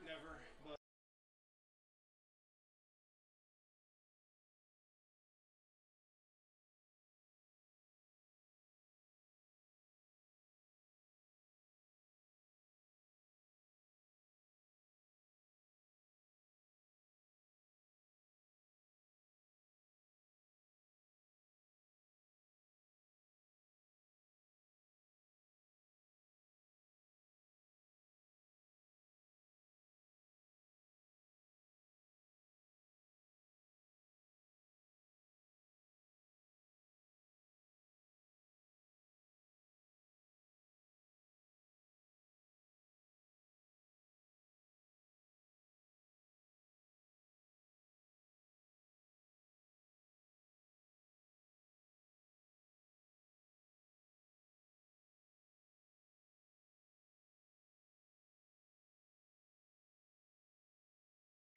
Never, but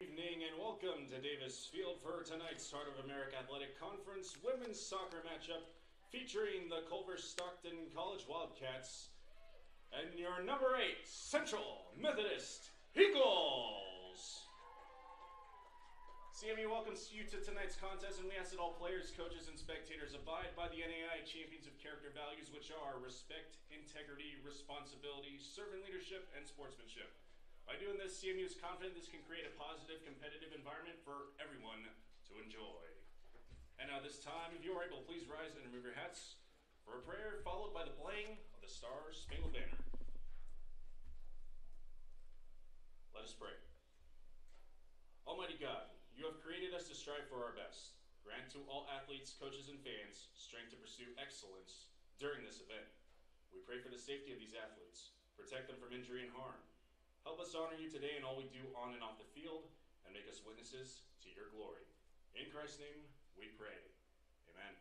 evening and welcome to Davis Field for tonight's Heart of America Athletic Conference women's soccer matchup featuring the Culver Stockton College Wildcats and your number 8 Central Methodist Eagles. CMU welcomes you to tonight's contest, and we ask that all players, coaches, and spectators abide by the NAI Champions of Character values, which are respect, integrity, responsibility, servant leadership, and sportsmanship. By doing this, CMU is confident this can create a positive, competitive environment for everyone to enjoy. And now this time, if you are able, please rise and remove your hats for a prayer followed by the playing of the Star-Spangled Banner. Let us pray. Almighty God, you have created us to strive for our best. Grant to all athletes, coaches, and fans strength to pursue excellence during this event. We pray for the safety of these athletes. Protect them from injury and harm. Help us honor you today in all we do on and off the field, and make us witnesses to your glory. In Christ's name, we pray. Amen.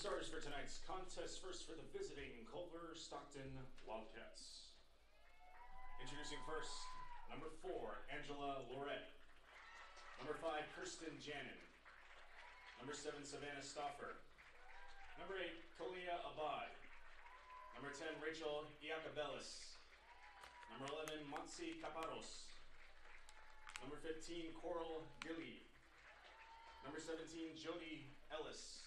starters for tonight's contest. First for the visiting Culver Stockton Wildcats. Introducing first, number 4, Angela Lorette. Number 5, Kirsten Janin. Number 7, Savannah Stoffer. Number 8, Kalia Abad. Number 10, Rachel Iacobellis. Number 11, Montse Caparos. Number 15, Coral Gilly. Number 17, Jody Ellis.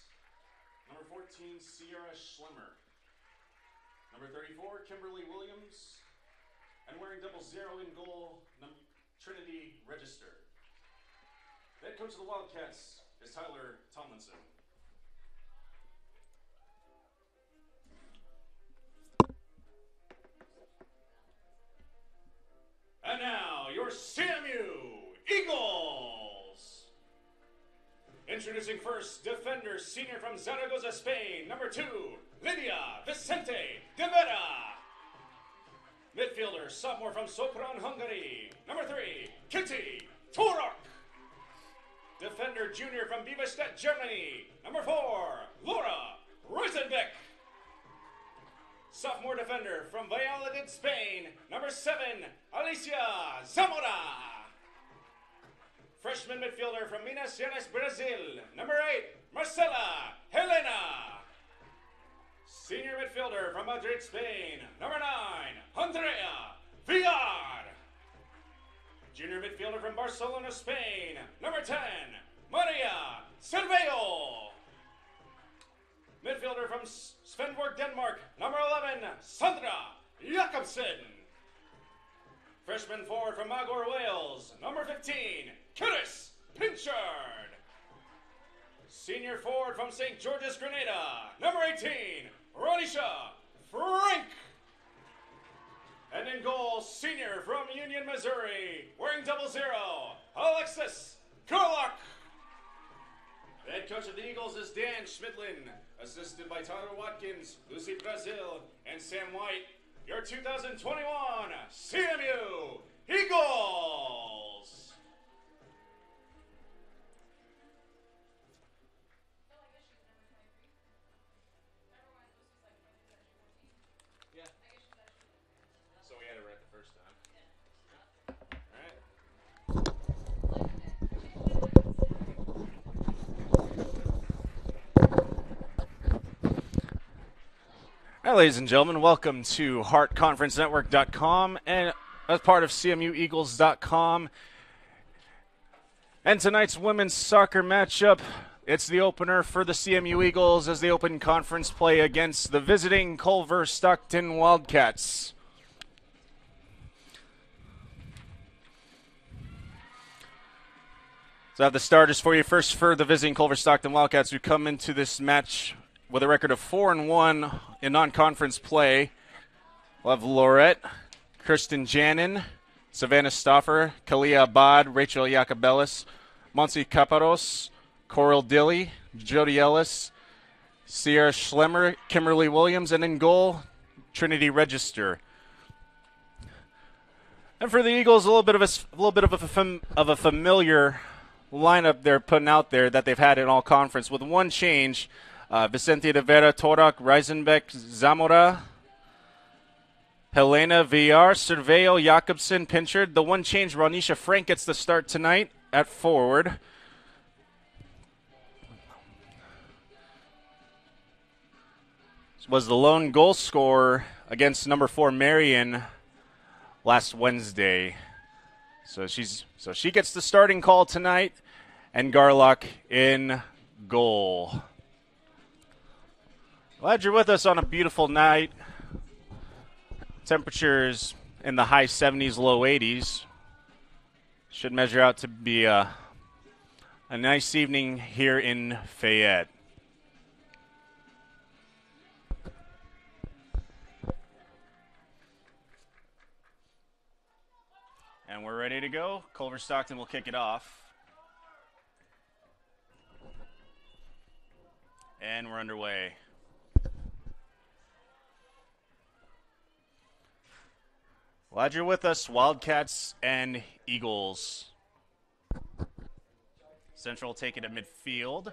Number 14, Sierra Schlemmer. Number 34, Kimberly Williams. And wearing 00 in goal, Trinity Register. The head coach of the Wildcats is Tyler Tomlinson. And now, your CMU Eagles! Introducing first, defender, senior from Zaragoza, Spain, number 2, Lydia Vicente de Vera. Midfielder, sophomore from Sopron, Hungary, number 3, Kitty Turok. Defender, junior from Biberstadt, Germany, number 4, Laura Rosenbeck. Sophomore defender from Valladolid, Spain, number 7, Alicia Zamora. Freshman midfielder from Minas Gerais, Brazil, number 8, Marcela Helena. Senior midfielder from Madrid, Spain, number 9, Andrea Villar. Junior midfielder from Barcelona, Spain, number 10, Maria Cervello. Midfielder from Svendborg, Denmark, number 11, Sandra Jakobsen. Freshman forward from Magor, Wales, number 15, Curtis Pinchard. Senior forward from St. George's, Grenada, number 18, Ronisha Frank. And in goal, senior from Union, Missouri, wearing 00, Alexis Garlock. The head coach of the Eagles is Dan Schmidlin, assisted by Tyler Watkins, Lucy Brazil, and Sam White. Your 2021 CMU Eagles! Yeah. So we had it right the first time. All right, ladies and gentlemen, welcome to HeartConferenceNetwork.com and as part of CMUEagles.com. And tonight's women's soccer matchup, it's the opener for the CMU Eagles as they open conference play against the visiting Culver Stockton Wildcats. So I have the starters for you. First, for the visiting Culver Stockton Wildcats, who come into this match with a record of 4-1 in non-conference play. We'll have Lorette, Kirsten Janin, Savannah Stoffer, Kalia Abad, Rachel Iacobellis, Montse Caparos, Coral Dilly, Jody Ellis, Sierra Schlemmer, Kimberly Williams, and in goal, Trinity Register. And for the Eagles, a little bit of a familiar lineup they're putting out there that they've had in all conference, with one change. Vicente de Vera, Torak, Reisenbeck, Zamora, Helena, Villar, Cervello, Jakobsen, Pinchard. The one change, Ronisha Frank gets the start tonight at forward. Was the lone goal scorer against number 4 Marion last Wednesday. So she gets the starting call tonight, and Garlock in goal. Glad you're with us on a beautiful night. Temperatures in the high 70s, low 80s. Should measure out to be a nice evening here in Fayette. And we're ready to go. Culver Stockton will kick it off. And we're underway. Glad you're with us, Wildcats and Eagles. Central take it to midfield.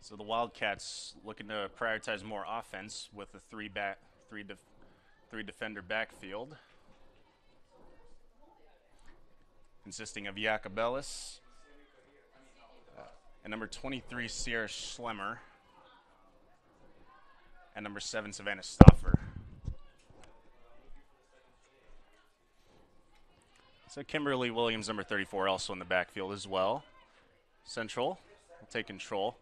So the Wildcats looking to prioritize more offense with a three defender backfield, consisting of Jacobellis and number 23 Sierra Schlemmer and number 7 Savannah Stoffer. So Kimberly Williams, number 34, also in the backfield as well. Central will take control.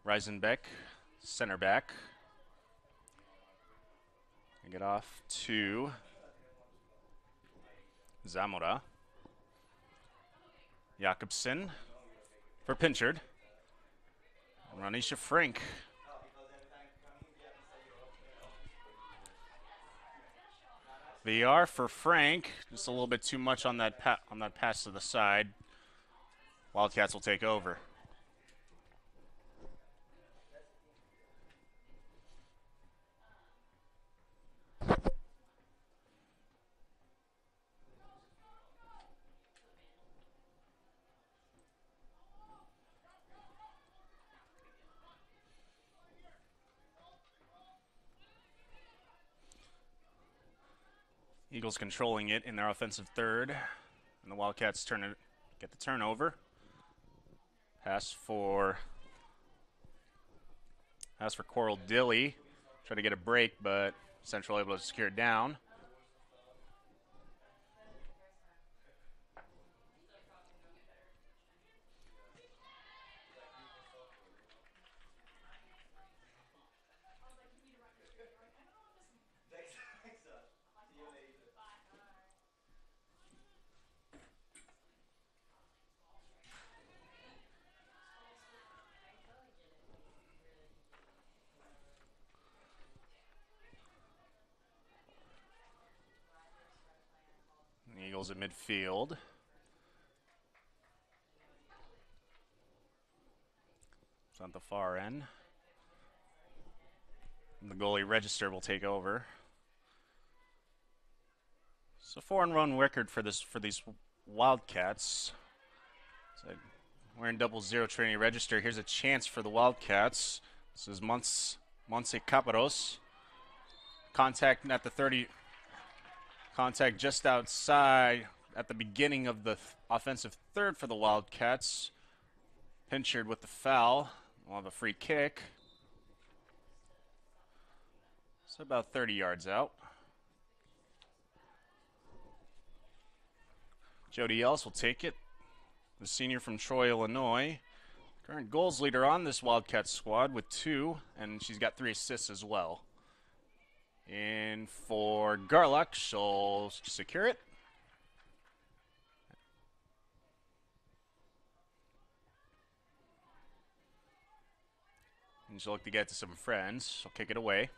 Reisenbeck, center back. And get off to Zamora. Jakobsen for Pinchard. Ranisha Frank. VR for Frank. Just a little bit too much on that pass to the side. Wildcats will take over. Eagles controlling it in their offensive third. And the Wildcats get the turnover. Pass for Coral Dilly. Try to get a break, but Central able to secure it down. The Eagles at midfield. It's on the far end. And the goalie Register will take over. It's a 4-run record for these Wildcats. So we're in 0-0 training Register. Here's a chance for the Wildcats. This is Monse Caparos. Contact at the 30. Contact just outside at the beginning of the offensive third for the Wildcats. Pinchard with the foul. We'll have a free kick. So about 30 yards out. Jody Ellis will take it. The senior from Troy, Illinois. Current goals leader on this Wildcats squad with 2, and she's got 3 assists as well. And for Garlock, she'll secure it. And she'll look to get to some friends. She'll kick it away.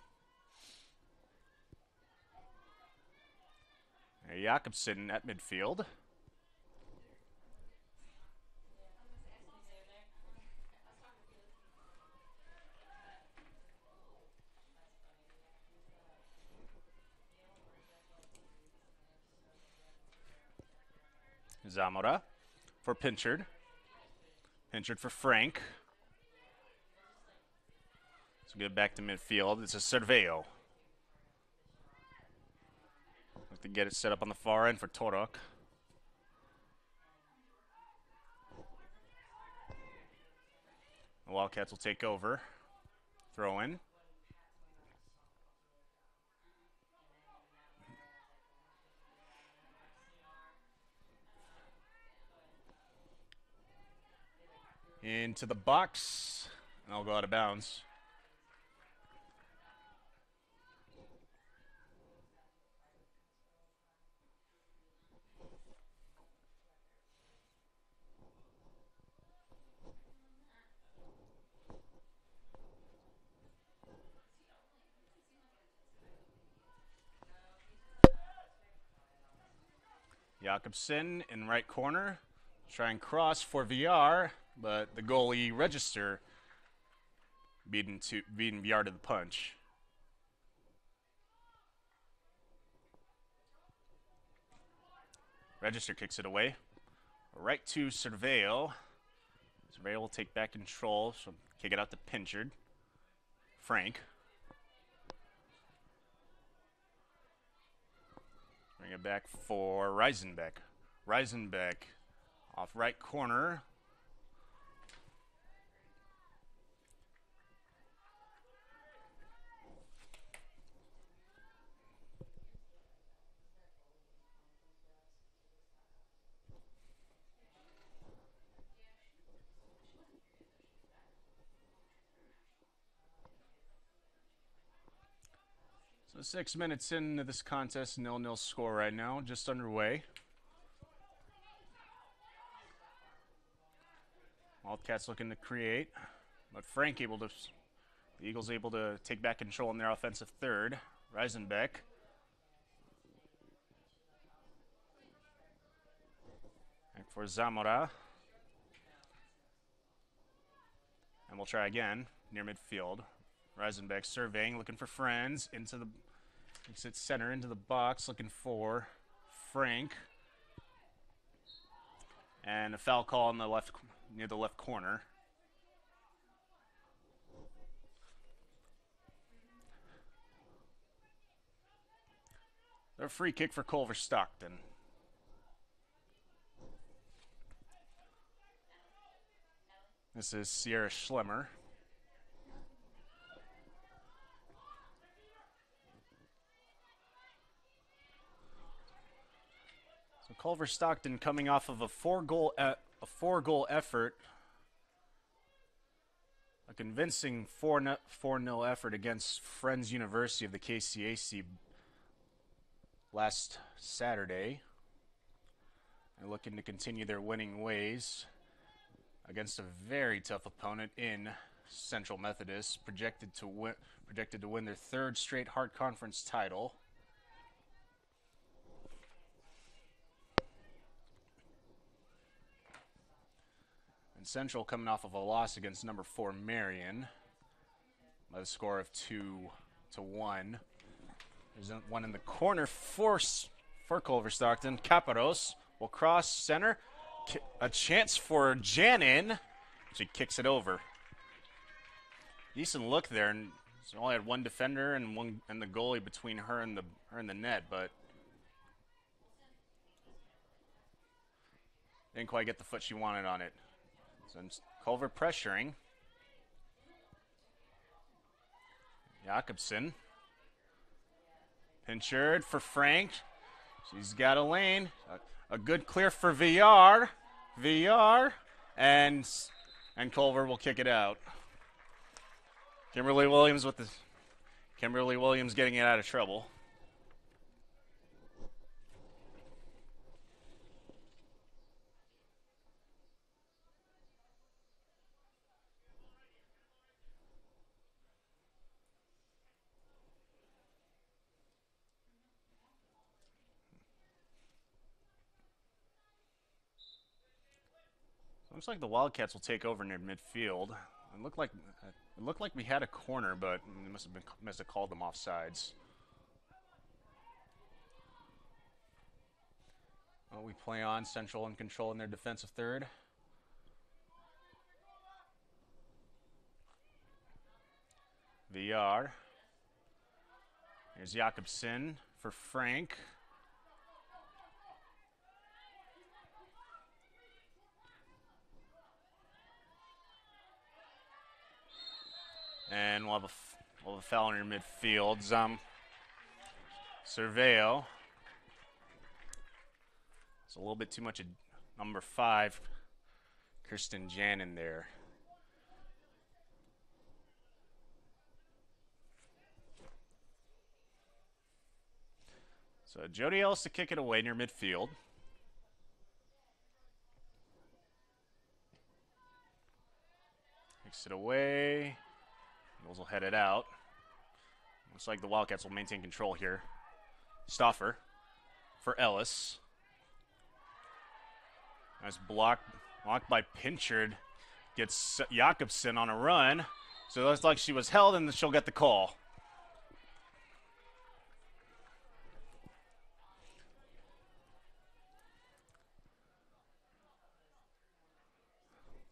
Jakobsen at midfield. Zamora for Pinchard. Pinchard for Frank. So get back to midfield. It's a Cerveo. Have to get it set up on the far end for Torok. The Wildcats will take over. Throw in. Into the box, and I'll go out of bounds. Jakobsen in right corner. Try and cross for VR, but the goalie Register beating VR to the punch. Register kicks it away. Right to Cerveo. Surveyor will take back control. She'll kick it out to Pinchard. Frank. Bring it back for Reisenbeck. Reisenbeck off right corner. So 6 minutes into this contest, 0-0 score right now, just underway. Wildcats looking to create, but Frank able to, the Eagles able to take back control in their offensive third. Reisenbeck. And for Zamora. And we'll try again, near midfield. Reisenbeck surveying, looking for friends, into the, exit center, into the box, looking for Frank. And a foul call on the left, near the left corner. A free kick for Culver Stockton. This is Sierra Schlemmer. So Culver Stockton coming off of a four-goal effort, a convincing 4-0 effort against Friends University of the KCAC last Saturday, and looking to continue their winning ways against a very tough opponent in Central Methodist, projected to win their third straight Hart Conference title. And Central coming off of a loss against number 4 Marion by the score of 2-1. There's one in the corner for Culver Stockton. Caparos will cross center. A chance for Janin. She kicks it over. Decent look there, and she only had one defender and the goalie between her and the net, but didn't quite get the foot she wanted on it. So Culver pressuring. Jakobsen. Pinchard for Frank. She's got a lane. A good clear for VR. VR. And Culver will kick it out. Kimberly Williams getting it out of trouble. Looks like the Wildcats will take over near midfield. It looked like we had a corner, but they must have called them offsides. Well, we play on Central in control in their defensive third. VR. Here's Jakobsen for Frank. And we'll have a foul in your midfield. Surveyo. It's a little bit too much of number 5, Kirsten Janin there. So Jody Ellis to kick it away near midfield. Kicks it away. Eagles will head it out. Looks like the Wildcats will maintain control here. Stauffer for Ellis. Nice block by Pinchard. Gets Jakobsen on a run. So it looks like she was held and she'll get the call.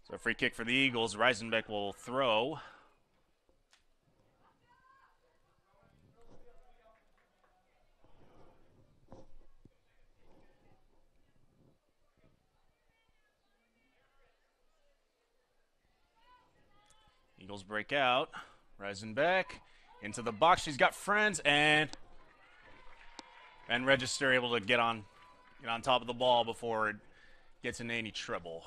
So Free kick for the Eagles. Reisenbeck will throw. Eagles break out. Reisenbeck into the box. She's got friends, and Register able to get on top of the ball before it gets into any trouble.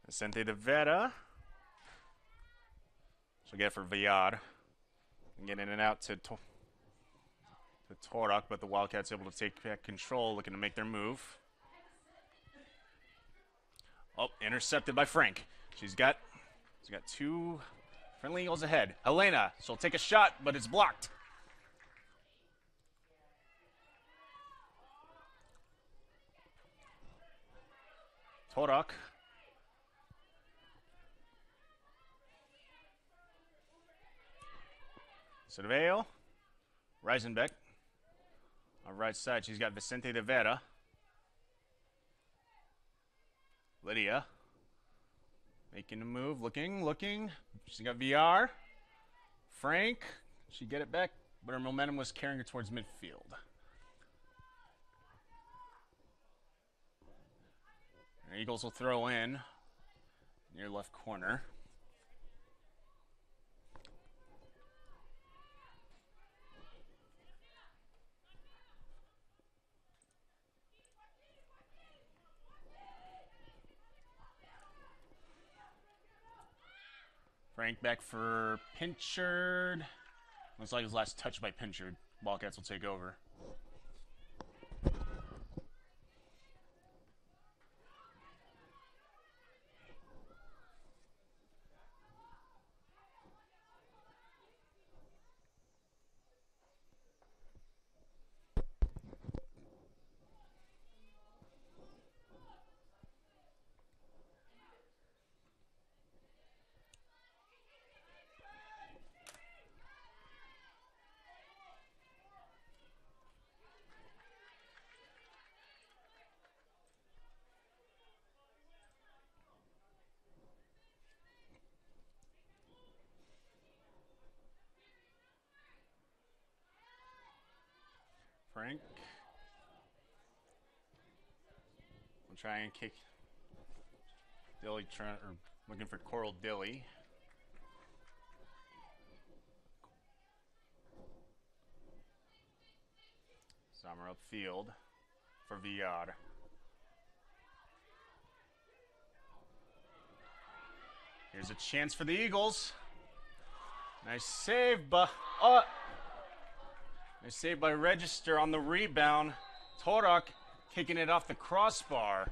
Vicente de Vera. She'll get for Villar. And get in and out to Torak, but the Wildcats able to take back control, looking to make their move. Oh, intercepted by Frank. She's got two friendly Eagles ahead. Helena, she'll take a shot, but it's blocked. Torak. Cerveo. Reisenbeck. On right side, she's got Vicente de Vera. Lydia. Making a move, looking. She's got VR. Frank. She get it back, but her momentum was carrying her towards midfield. And Eagles will throw in near left corner. Frank back for Pinchard. Looks like his last touch by Pinchard. Wildcats will take over. Frank. We'll try and kick. Dilly looking for Coral Dilly. Summer upfield for Villar. Here's a chance for the Eagles. Nice save, but nice save by Register on the rebound. Torak kicking it off the crossbar.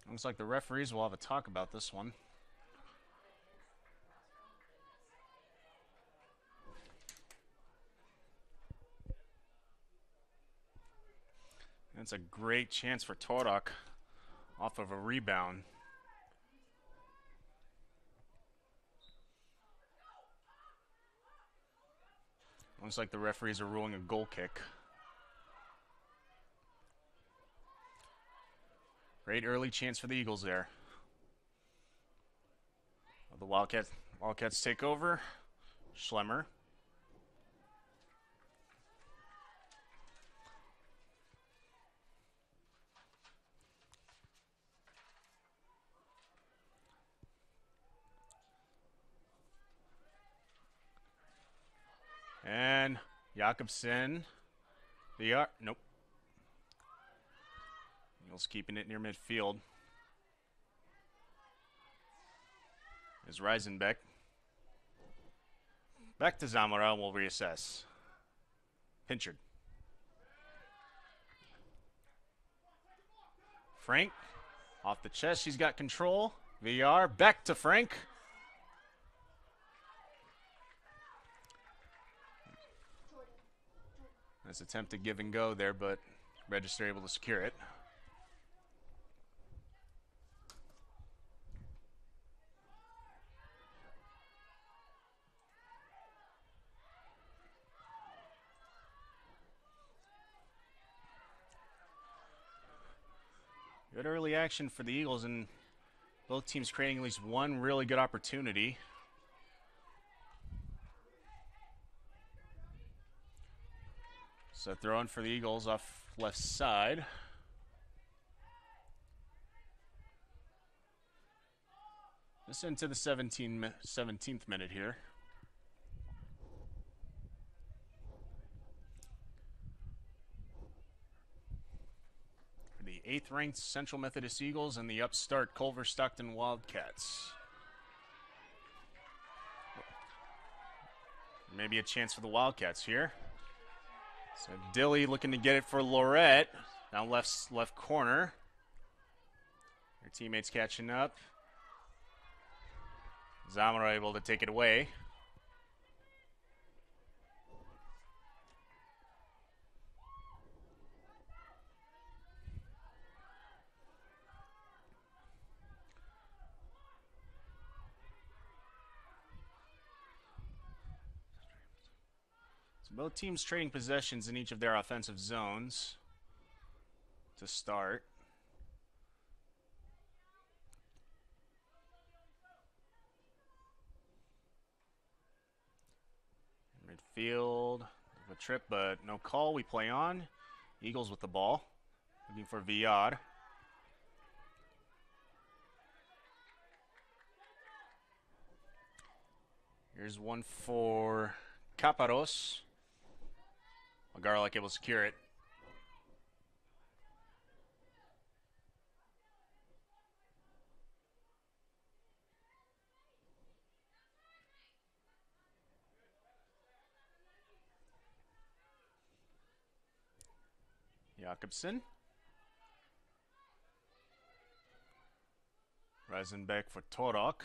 Looks like the referees will have a talk about this one. That's a great chance for Torak off of a rebound. Looks like the referees are ruling a goal kick. Great early chance for the Eagles there. The Wildcats take over. Schlemmer. And Jakobsen. Nope. Eagles keeping it near midfield. Is Reisenbeck. Back to Zamora, we'll reassess. Pinchard. Frank. Off the chest, she's got control. VR back to Frank. Nice attempt to give and go there, but Register able to secure it. Good early action for the Eagles, and both teams creating at least one really good opportunity. So throwing for the Eagles off left side. This into the 17th minute here. The 8th-ranked Central Methodist Eagles and the upstart Culver Stockton Wildcats. Maybe a chance for the Wildcats here. So Dilly looking to get it for Lorette. Down left corner. Their teammates catching up. Zamora able to take it away. Both teams trading possessions in each of their offensive zones to start. Midfield, a trip, but no call. We play on. Eagles with the ball, looking for Villard. Here's one for Caparros. Garlic able to secure it. Jakobsen. Reisenbeck for Torok.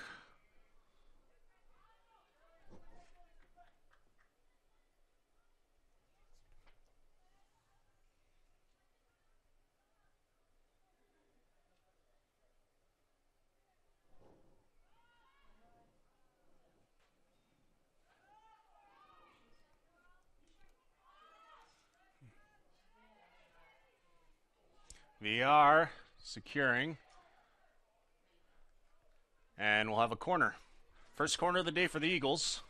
VR securing. And we'll have a corner. First corner of the day for the Eagles.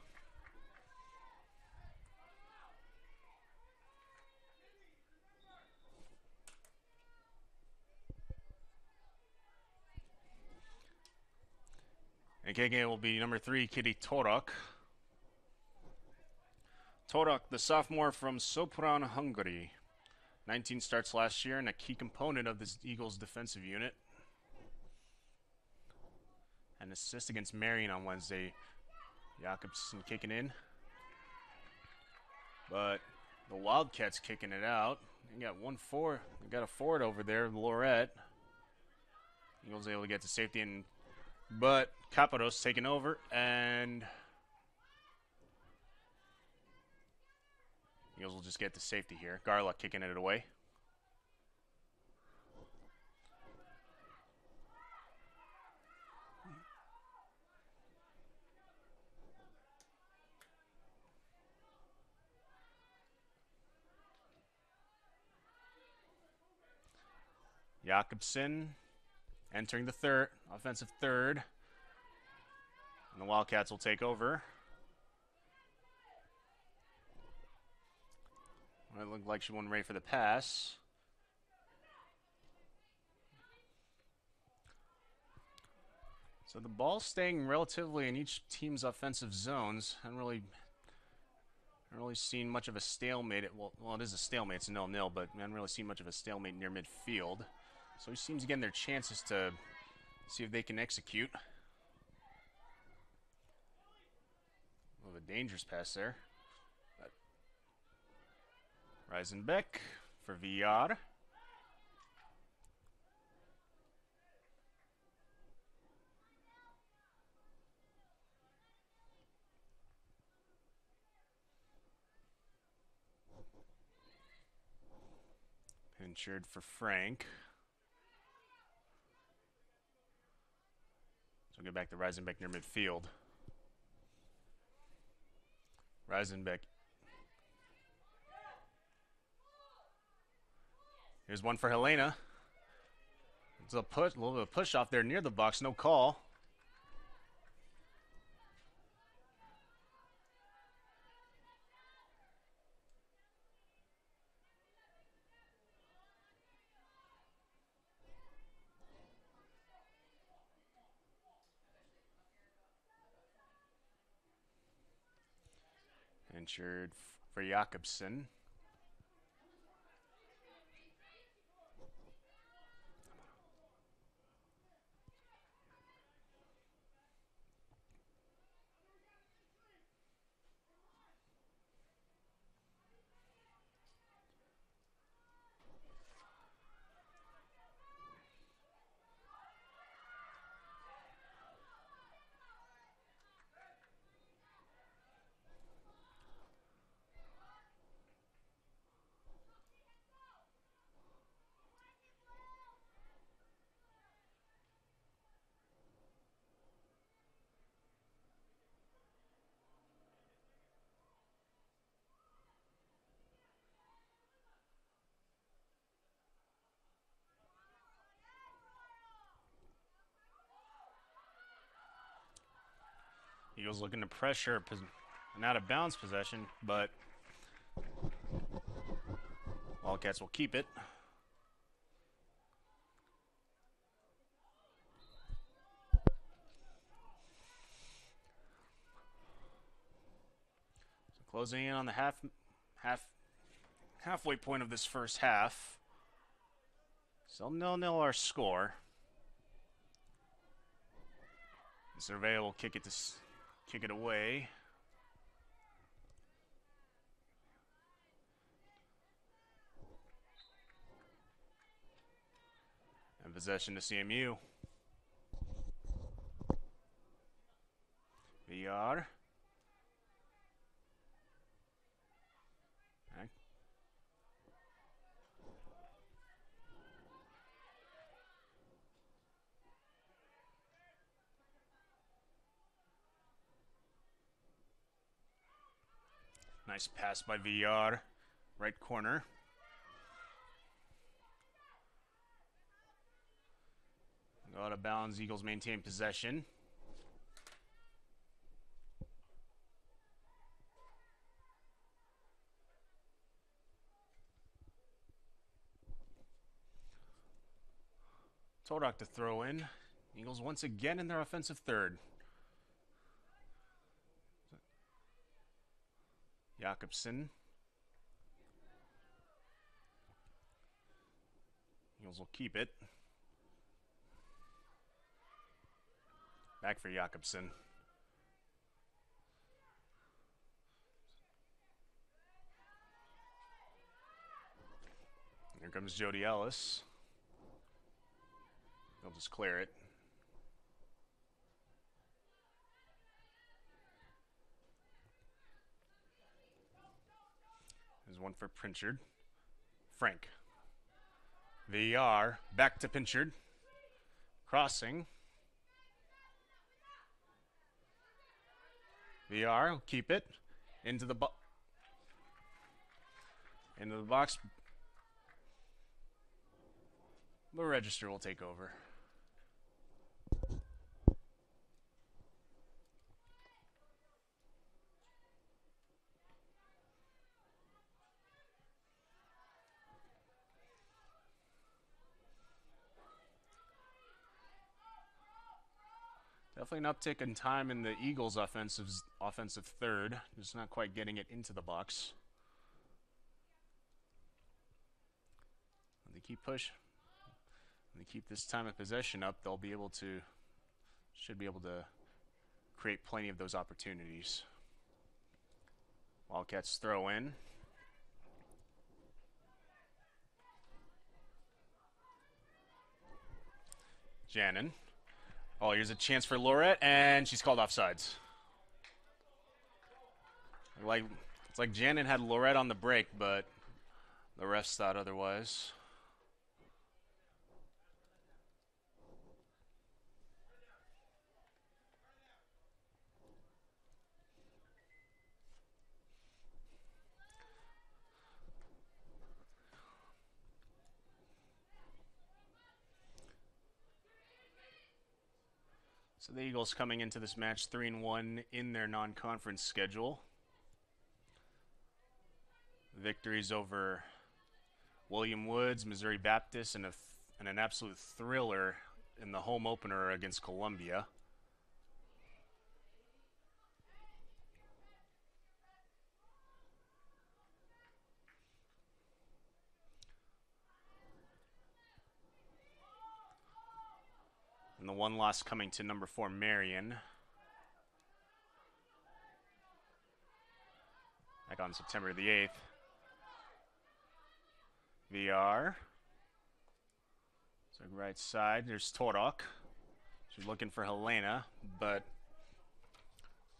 And kicking it will be number 3, Kitty Torok. Torok, the sophomore from Sopron, Hungary. 19 starts last year and a key component of this Eagles defensive unit. An assist against Marion on Wednesday. Jakobsen kicking in. But the Wildcats kicking it out. They got they got a forward over there, Lorette. Eagles able to get to safety, but Capados taking over, and Eagles will just get to safety here. Garlock kicking it away. Jakobsen entering the offensive third. And the Wildcats will take over. It looked like she wasn't ready for the pass. So the ball's staying relatively in each team's offensive zones. I haven't really seen much of a stalemate. Well, it is a stalemate. It's a 0-0, but I haven't really seen much of a stalemate near midfield. So each team's getting their chances to see if they can execute. A dangerous pass there. But Reisenbeck for VR. Insured for Frank. So we'll get back to Reisenbeck near midfield. Reisenbeck. Here's one for Helena. It's a little bit of push off there near the box, no call. Insured for Jakobsen. Eagles looking to pressure an out-of-bounds possession, but Wildcats will keep it. So closing in on the halfway point of this first half. Still 0-0 our score. Surveyor will kick it away. And possession to CMU. VR. Nice pass by VR, right corner. Go out of bounds, Eagles maintain possession. Todak to throw in. Eagles once again in their offensive third. Jakobsen. Eagles will keep it. Back for Jakobsen. Here comes Jody Ellis. They'll just clear it. There's one for Pritchard. Frank. VR. Back to Pritchard. Crossing. VR will keep it. Into the box. The register will take over. Definitely an uptick in time in the Eagles' offensive third. Just not quite getting it into the box. When they keep this time of possession up, they'll be able to, should be able to create plenty of those opportunities. Wildcats throw in. Janin. Oh, here's a chance for Lorette, and she's called offsides. It's like Janin had Lorette on the break, but the refs thought otherwise. So the Eagles coming into this match 3-1 in their non-conference schedule. Victories over William Woods, Missouri Baptist, and an absolute thriller in the home opener against Columbia. And the one loss coming to number 4, Marion. Back on September the 8th. VR. So right side, there's Torok. She's looking for Helena, but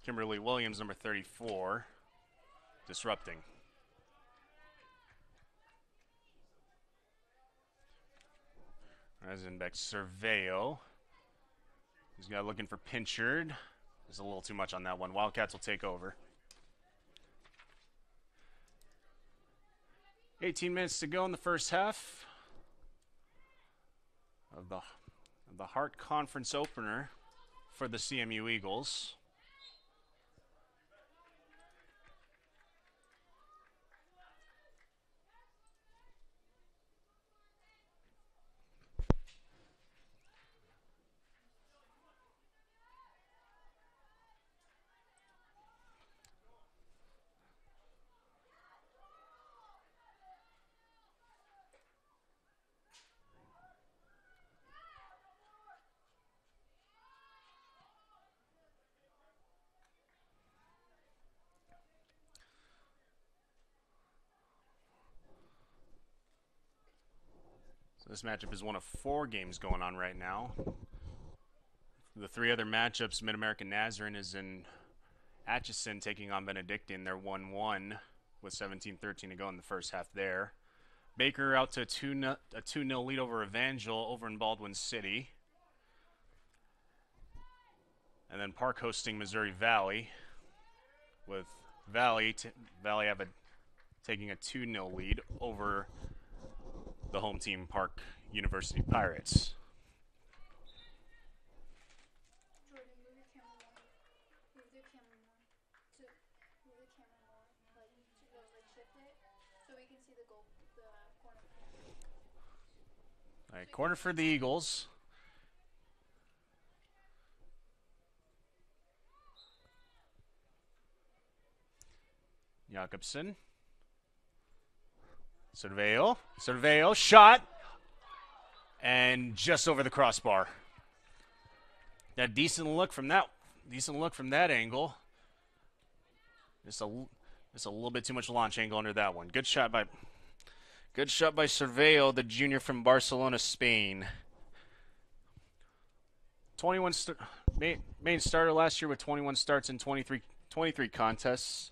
Kimberly Williams, number 34, disrupting. Eisenbeck Surveyo. He's got looking for Pinchard. There's a little too much on that one. Wildcats will take over. 18 minutes to go in the first half of the Hart Conference opener for the CMU Eagles. This matchup is one of 4 games going on right now. The 3 other matchups, Mid-American Nazarene is in Atchison taking on Benedictine. They're 1-1 with 17-13 to go in the first half there. Baker out to a 2-0 lead over Evangel over in Baldwin City. And then Park hosting Missouri Valley with Valley taking a 2-0 lead over the home team, Park University Pirates. Jordan, move the camera more. Move the camera more. Move the camera more. Like shift it so we can see the goal, the corner. All right, corner for the Eagles. Jakobsen. Surveyo, shot, and just over the crossbar. That decent look from that angle. Just a little bit too much launch angle under that one. Good shot by Surveyo, the junior from Barcelona, Spain. 21 main starter last year with 21 starts in 23 contests.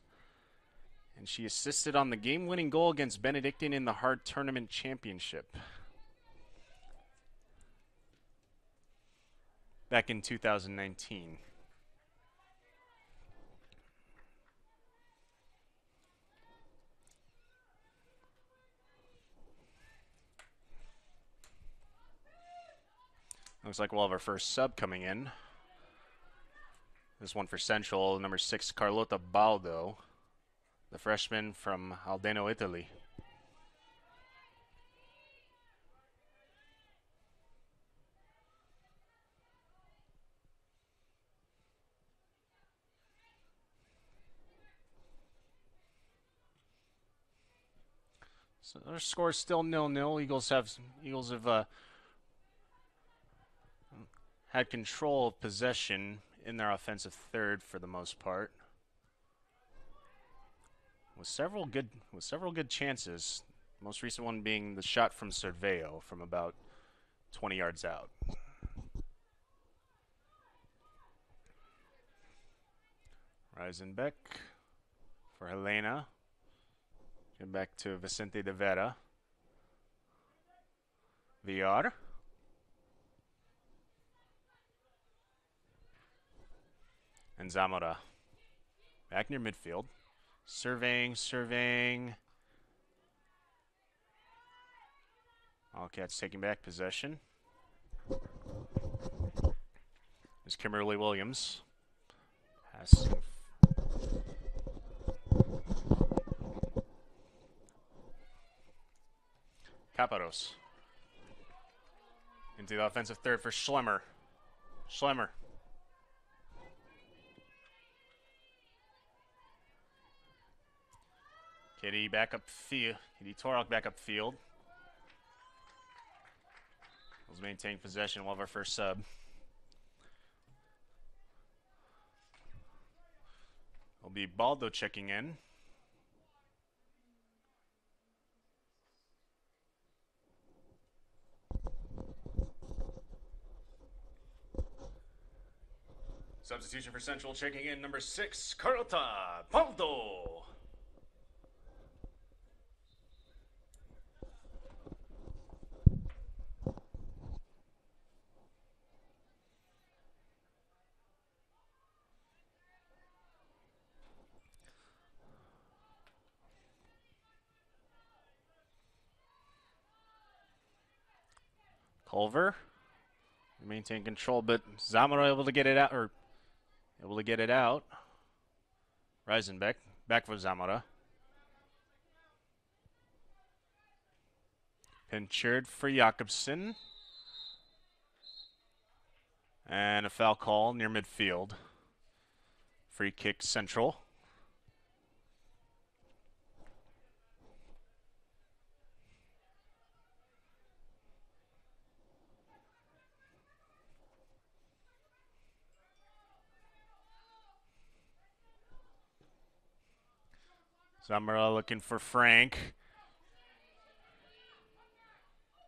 And she assisted on the game-winning goal against Benedictine in the Hart Tournament Championship back in 2019. Looks like we'll have our first sub coming in. This one for Central, number 6, Carlotta Baldo, the freshman from Aldeno, Italy. So our score is still 0-0. Eagles have had control of possession in their offensive third for the most part, with several good chances. Most recent one being the shot from Surveyo from about 20 yards out. Reisenbeck for Helena. Get back to Vicente de Vera. VR. And Zamora. Back near midfield. Surveying. Wildcats taking back possession. There's Kimberly Williams. Pass. Caparos. Into the offensive third for Schlemmer. Schlemmer. Kitty back up field. Kitty Torok back up field. We'll maintain possession. We'll have our first sub. Will be Baldo checking in. Substitution for Central checking in, number 6, Carlota Baldo. Culver. Maintain control, but Zamora able to get it out, Reisenbeck, back for Zamora. Pinchard for Jakobsen. And a foul call near midfield. Free kick Central. Zamora looking for Frank.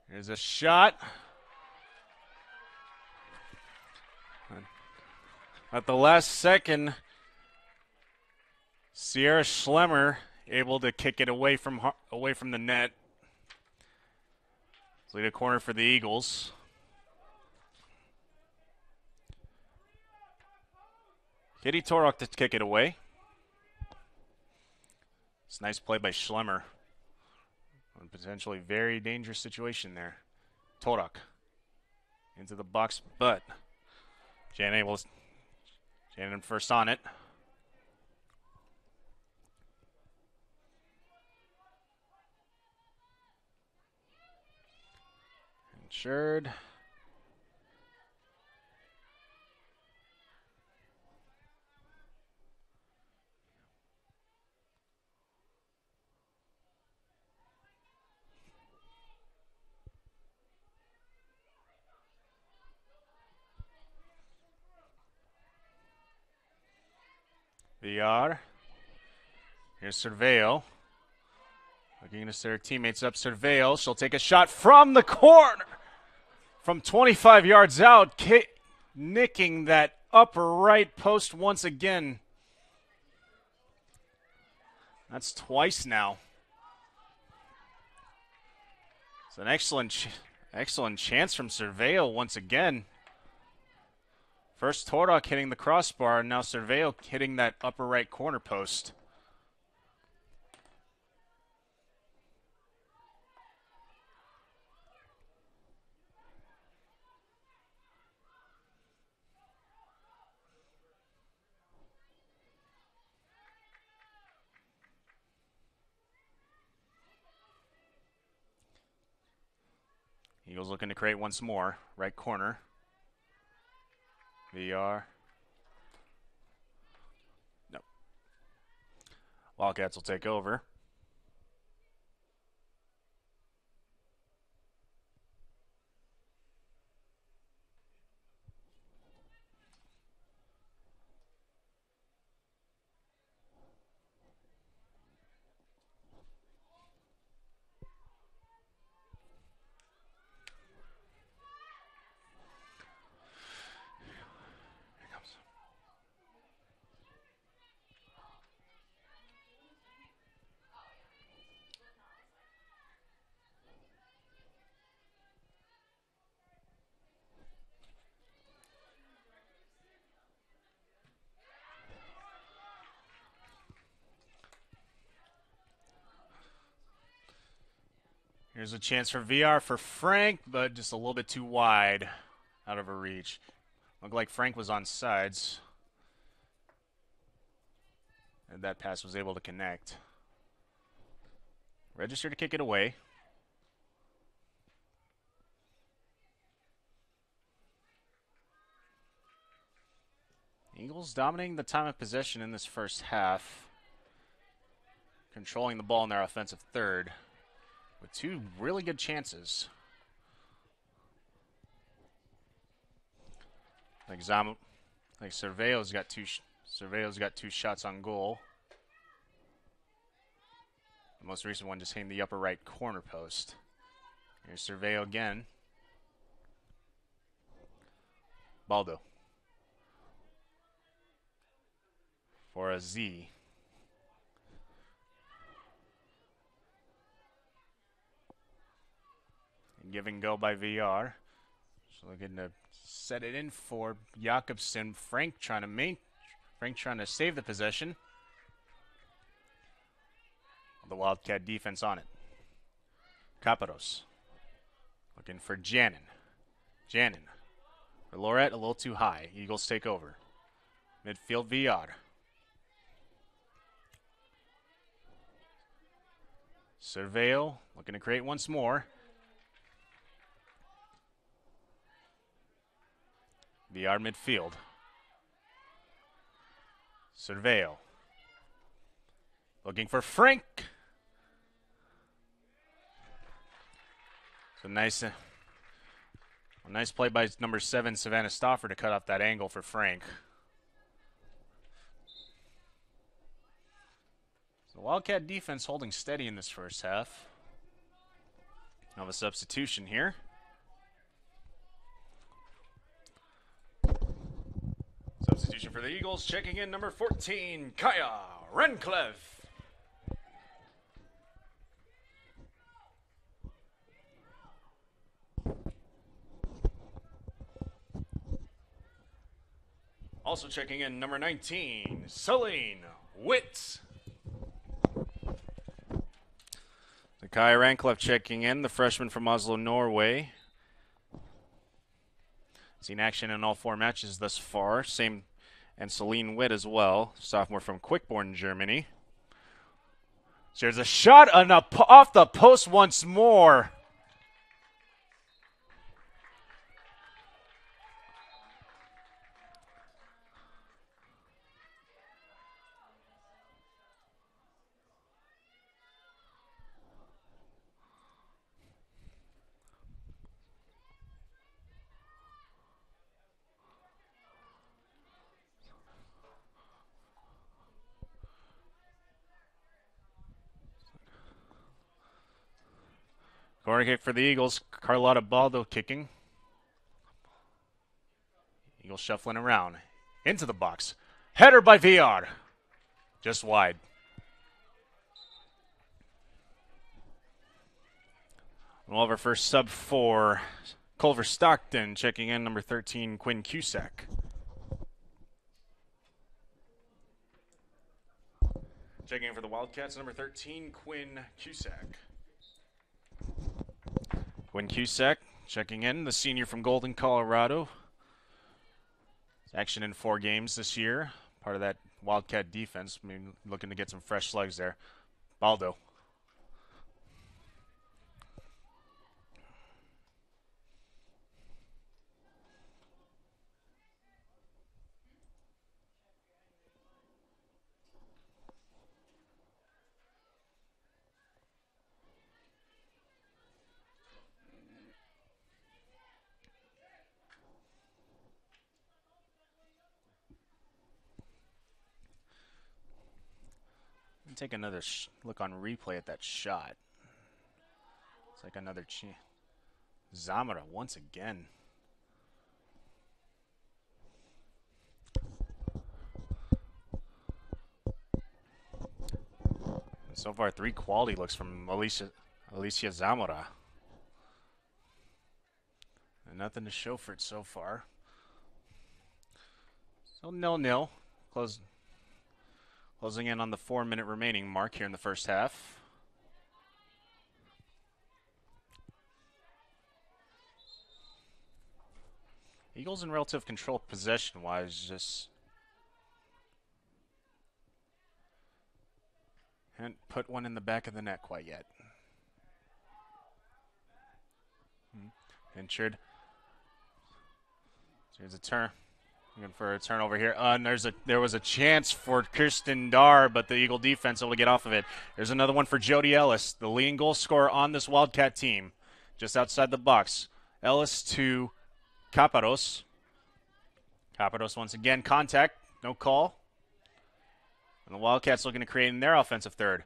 Here's a shot. At the last second, Sierra Schlemmer able to kick it away from the net. Lead a corner for the Eagles. Kitty Torok to kick it away. It's a nice play by Schlemmer. A potentially very dangerous situation there. Torok into the box, but Janet first on it. Insured. VR. Here's Cerveo. Looking to set her teammates up. Cerveo. She'll take a shot from the corner. From 25 yards out. Nicking that upper right post once again. That's twice now. It's an excellent chance from Cerveo once again. First Torok hitting the crossbar, and now Cerveo hitting that upper right corner post. Eagles looking to create once more. Right corner. VR. No. Wildcats will take over. Here's a chance for VR for Frank, but just a little bit too wide out of her reach. Looked like Frank was on sides. And that pass was able to connect. Register to kick it away. Eagles dominating the time of possession in this first half. Controlling the ball in their offensive third. With two really good chances. Like Cerveo's got two shots on goal. The most recent one just hitting the upper right corner post. Here's Cerveo again. Baldo. For a Z. And give and go by VR. So looking to set it in for Jakobsen. Frank trying to save the possession. The Wildcat defense on it. Caparos. Looking for Janin. Janin. For Lorette, a little too high. Eagles take over. Midfield VR. Cerveo looking to create once more. VR midfield. Cerveo. Looking for Frank. So nice play by number 7, Savannah Stauffer, to cut off that angle for Frank. The Wildcat defense holding steady in this first half. Now have a substitution here. Substitution for the Eagles, checking in number 14, Kaya Renklev. Also checking in number 19, Celine Witt. Kaya Renklev checking in, the freshman from Oslo, Norway. Seen action in all 4 matches thus far. Same, and Celine Witt as well, sophomore from Quickborn, Germany. So there's a shot off the post once more. Corner kick for the Eagles. Carlotta Baldo kicking. Eagles shuffling around. Into the box. Header by VR. Just wide. We'll have our first sub for Culver Stockton. Checking in number 13, Quinn Cusack. Checking in for the Wildcats, number 13, Quinn Cusack. Quinn Cusack checking in, the senior from Golden, Colorado. Action in 4 games this year. Part of that Wildcat defense. I mean, looking to get some fresh slugs there. Baldo. Take another look on replay at that shot. It's like another Zamora once again. So far, 3 quality looks from Alicia Zamora. And nothing to show for it so far. So 0-0. Closing in on the 4-minute remaining mark here in the first half. Eagles in relative control possession-wise, just haven't put one in the back of the net quite yet. Injured. Here's a turn. Looking for a turnover here. And there was a chance for Kirsten Dar, but the Eagle defense able to get off of it. There's another one for Jody Ellis, the leading goal scorer on this Wildcat team, just outside the box. Ellis to Caparos. Caparos once again, contact, no call. And the Wildcats looking to create in their offensive third.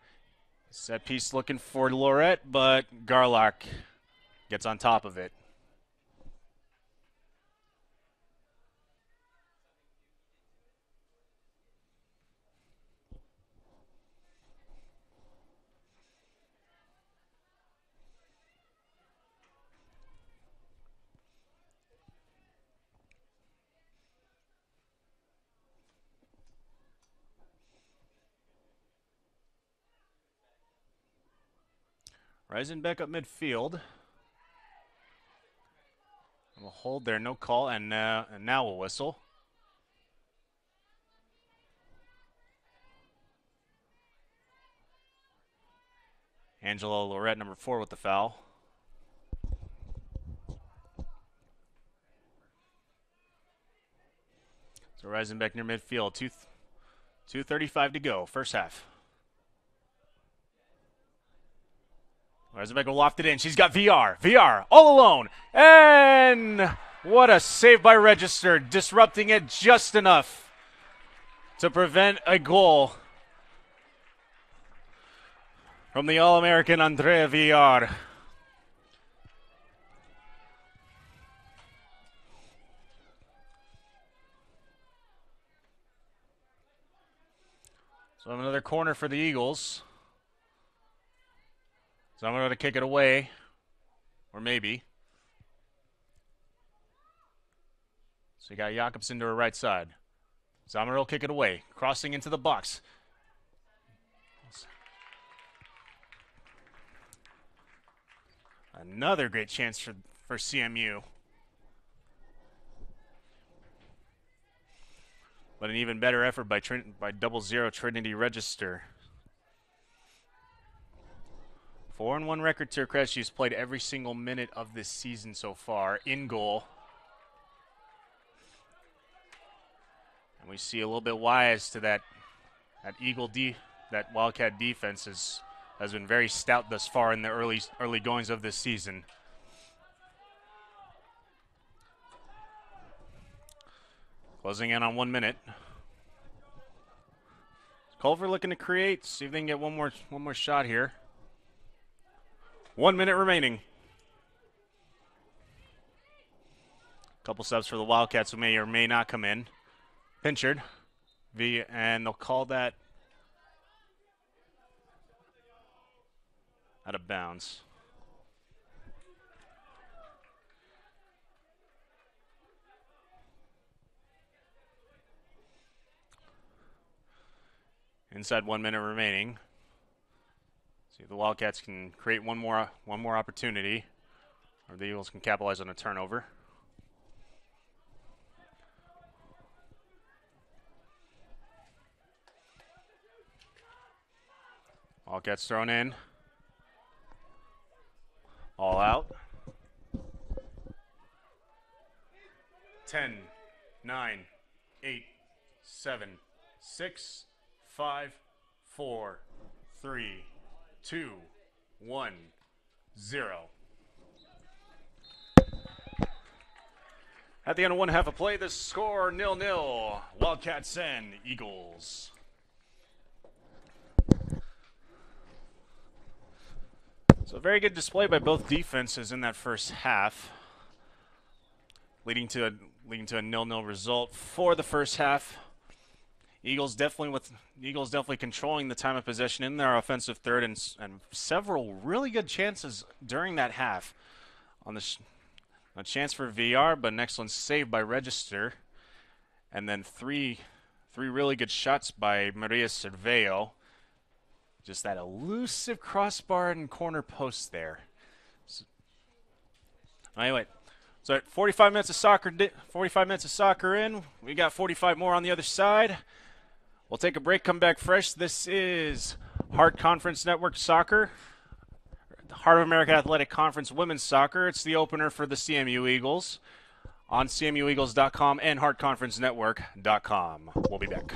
Set piece looking for Lorette, but Garlock gets on top of it. Reisenbeck up midfield. We'll hold there, no call, and now we'll whistle. Angela Lorette, number 4, with the foul. So Reisenbeck near midfield. 2:35 to go, first half. Reisenbeck will loft it in. She's got VR. VR all alone. And what a save by Register, disrupting it just enough to prevent a goal from the All-American Andrea VR. So another corner for the Eagles. Zamora to kick it away, or maybe. So you got Jakobsen to her right side. Zamora will kick it away, crossing into the box. Another great chance for CMU. But an even better effort by 00 Trinity Register. 4-1 record to her credit. She's played every single minute of this season so far in goal. And we see a little bit why as to that that Wildcat defense has been very stout thus far in the early goings of this season. Closing in on 1 minute. Culver looking to create, see if they can get one more shot here. 1 minute remaining. Couple subs for the Wildcats who may or may not come in. Pinchard, and they'll call that out of bounds. Inside 1 minute remaining. See if the Wildcats can create one more opportunity, or the Eagles can capitalize on a turnover. Wildcats thrown in. All out. 10, 9, 8, 7, 6, 5, 4, 3, 2, 1, 0. At the end of one half of play, the score 0-0. Wildcats and Eagles. So a very good display by both defenses in that first half, leading to a 0-0 result for the first half. Eagles definitely controlling the time of possession in their offensive third, and several really good chances during that half. On a chance for VR, but an excellent save by Register, and then three really good shots by Maria Cerveo. Just that elusive crossbar and corner post there. So So at 45 minutes of soccer, 45 minutes of soccer in. We got 45 more on the other side. We'll take a break, come back fresh. This is Heart Conference Network Soccer, Heart of America Athletic Conference Women's Soccer. It's the opener for the CMU Eagles on CMUEagles.com and HeartConferenceNetwork.com. We'll be back.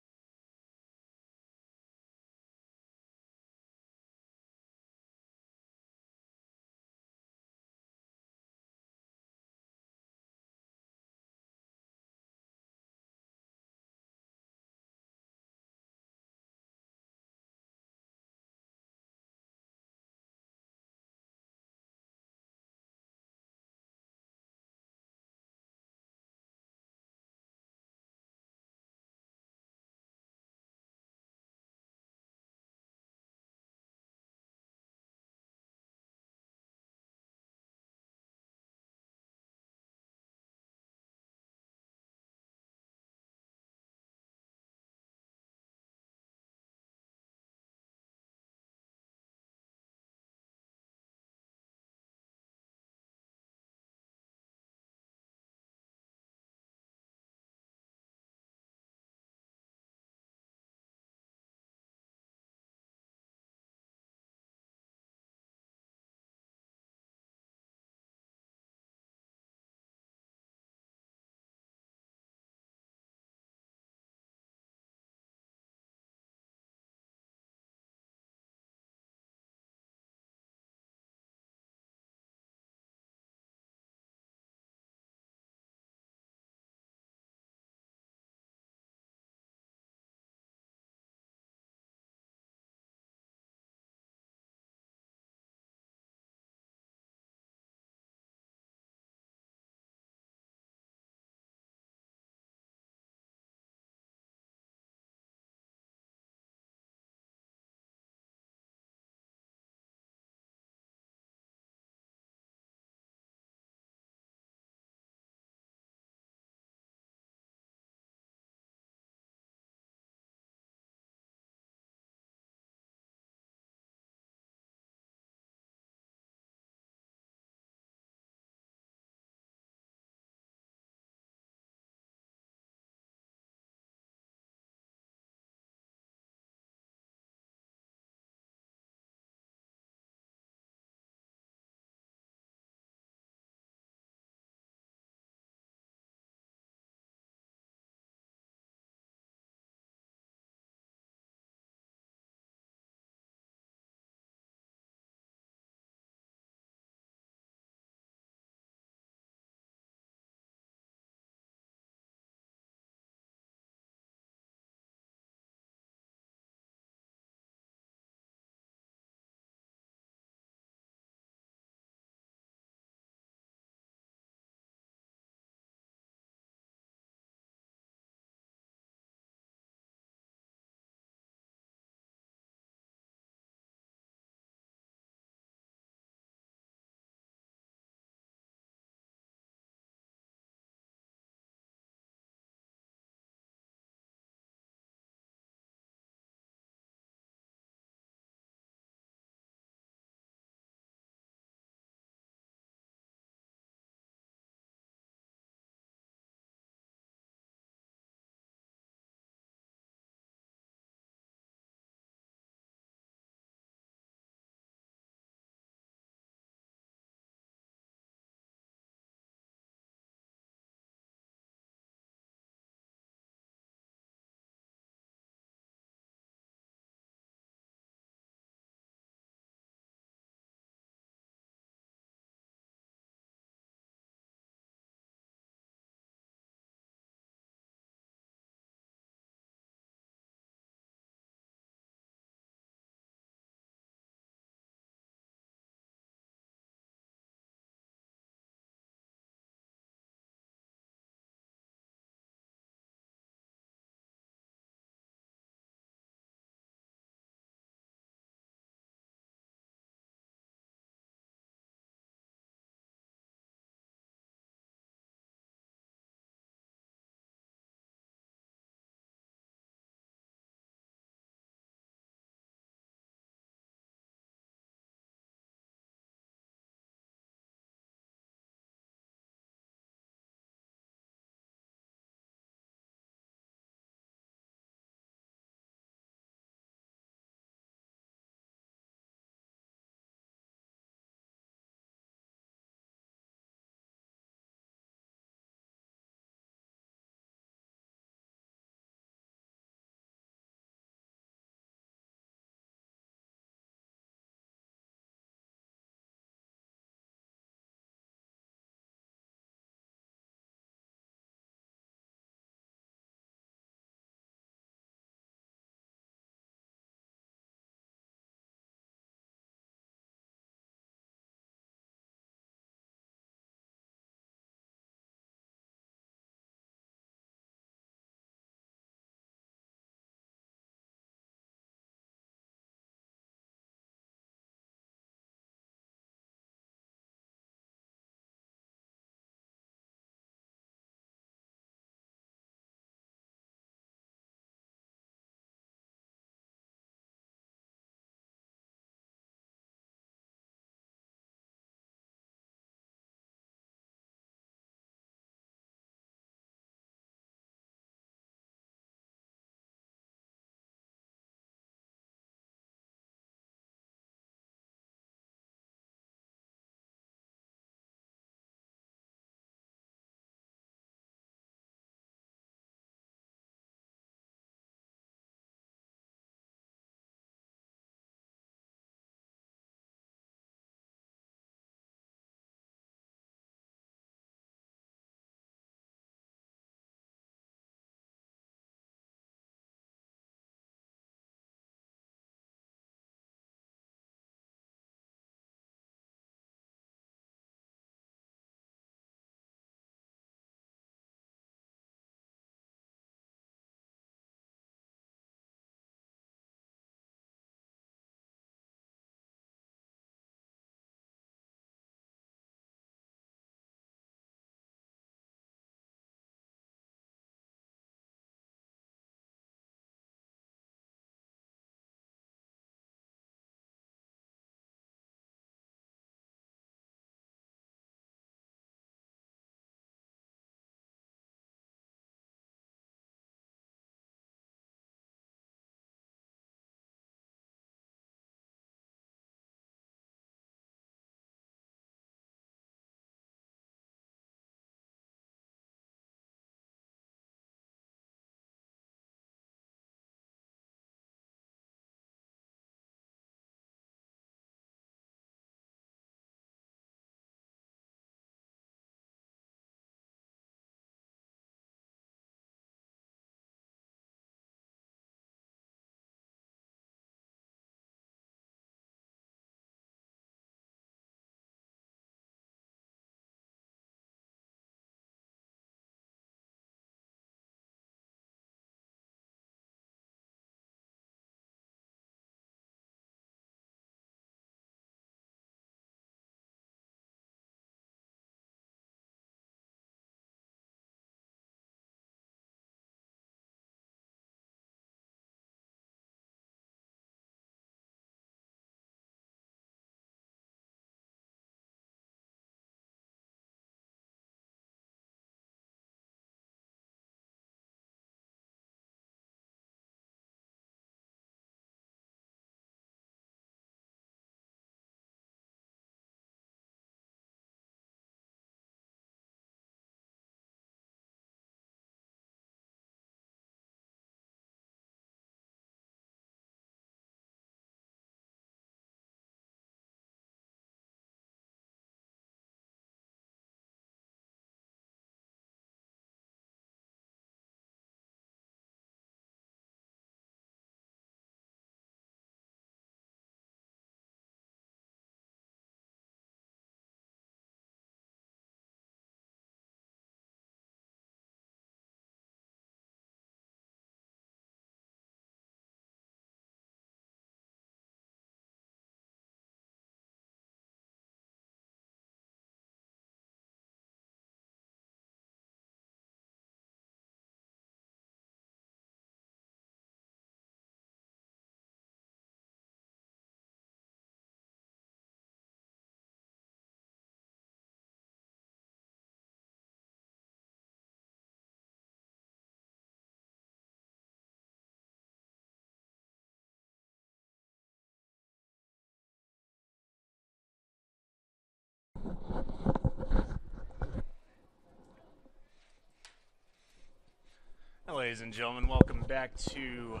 Ladies and gentlemen, welcome back to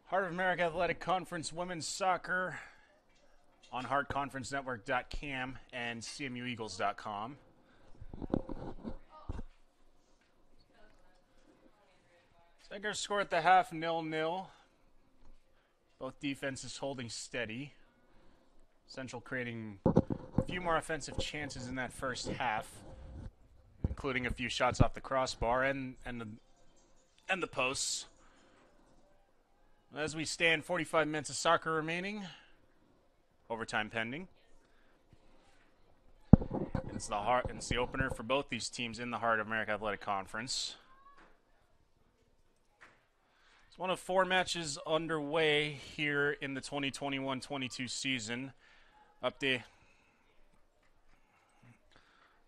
Heart of America Athletic Conference Women's Soccer on heartconferencenetwork.com and cmueagles.com. Second score at the half, 0-0. Both defenses holding steady. Central creating a few more offensive chances in that first half, including a few shots off the crossbar and the posts. As we stand, 45 minutes of soccer remaining. Overtime pending. It's the opener for both these teams in the Heart of America Athletic Conference. It's one of 4 matches underway here in the 2021-22 season. Update.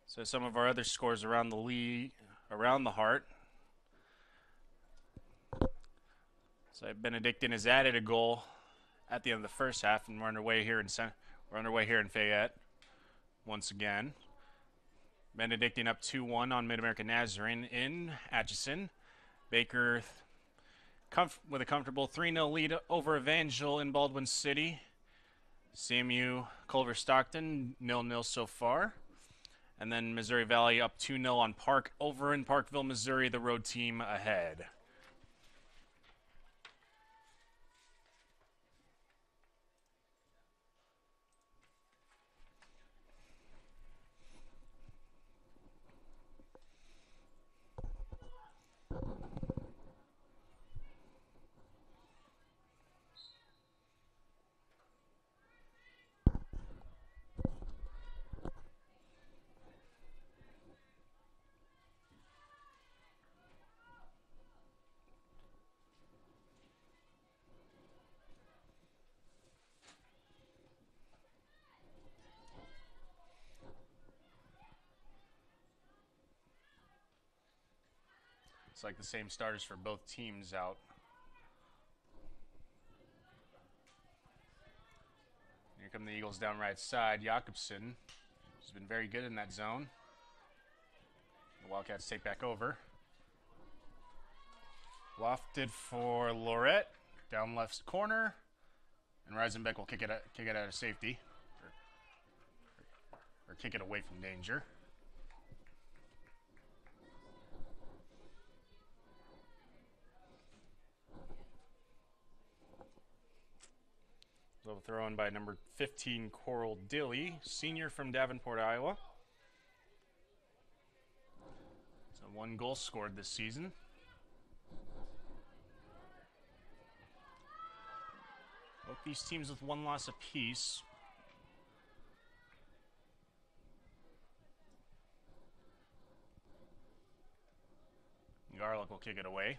So some of our other scores around the league, around the Heart. So Benedictine has added a goal at the end of the first half, and we're underway here in Fayette once again. Benedictine up 2-1 on Mid-America Nazarene in Atchison. Baker with a comfortable 3-0 lead over Evangel in Baldwin City. CMU Culver Stockton 0-0 so far. And then Missouri Valley up 2-0 on Park over in Parkville, Missouri, the road team ahead. It's like the same starters for both teams out. Here come the Eagles down right side. Jakobsen has been very good in that zone. The Wildcats take back over. Lofted for Lorette, down left corner, and Reisenbeck will kick it out of safety, or kick it away from danger. So throw in by number 15, Coral Dilly, senior from Davenport, Iowa. So 1 goal scored this season. Both these teams with 1 loss apiece. Garlic will kick it away.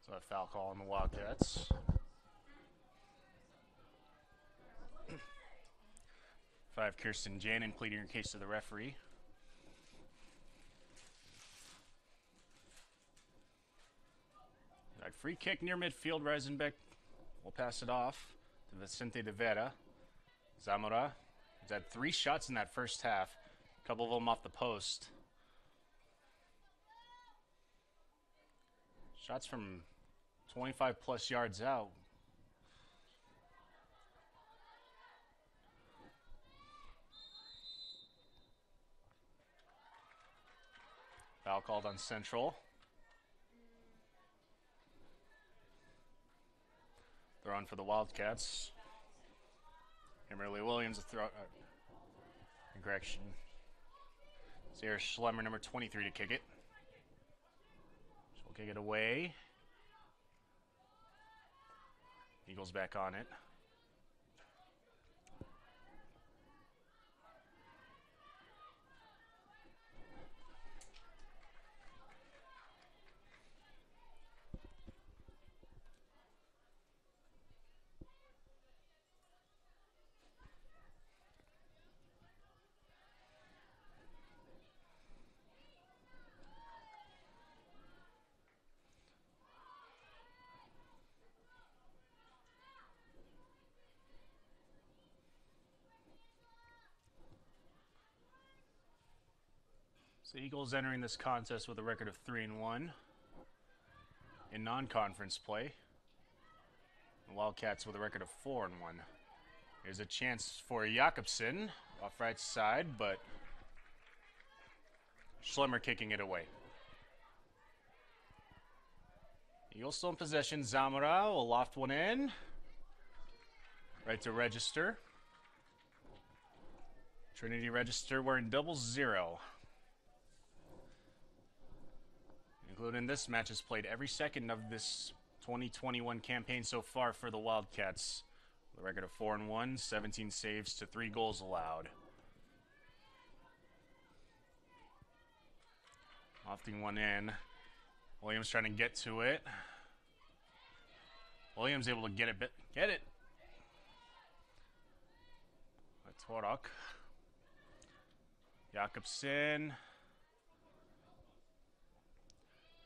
So a foul call on the Wildcats. Five, Kirsten Janin pleading her case to the referee. Right, free kick near midfield. Reisenbeck will pass it off to Vicente de Vera. Zamora has had 3 shots in that first half. A couple of them off the post. Shots from 25 plus yards out. Foul called on Central. They're on for the Wildcats. Kimberly Williams, a throw. Correction. Sarah Schlemmer, number 23, to kick it. She'll kick it away. Eagles back on it. So Eagles entering this contest with a record of 3-1 in non-conference play. The Wildcats with a record of 4-1. Here's a chance for Jakobsen off right side, but Schlemmer kicking it away. Eagles still in possession. Zamora will loft one in. Right to Register. Trinity Register wearing 00. Including this match has played every second of this 2021 campaign so far for the Wildcats. The record of 4-1, 17 saves to 3 goals allowed. Lofting one in. Williams trying to get to it. Williams able to get it. Get it. Torok. Jakobsen.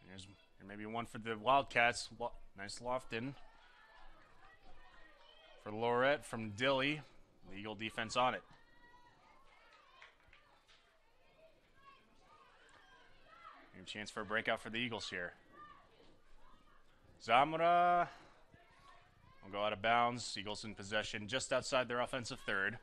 Here's maybe one for the Wildcats. Nice loft in. For Lorette from Dilly. The Eagle defense on it. New chance for a breakout for the Eagles here. Zamora will go out of bounds. Eagles in possession just outside their offensive third.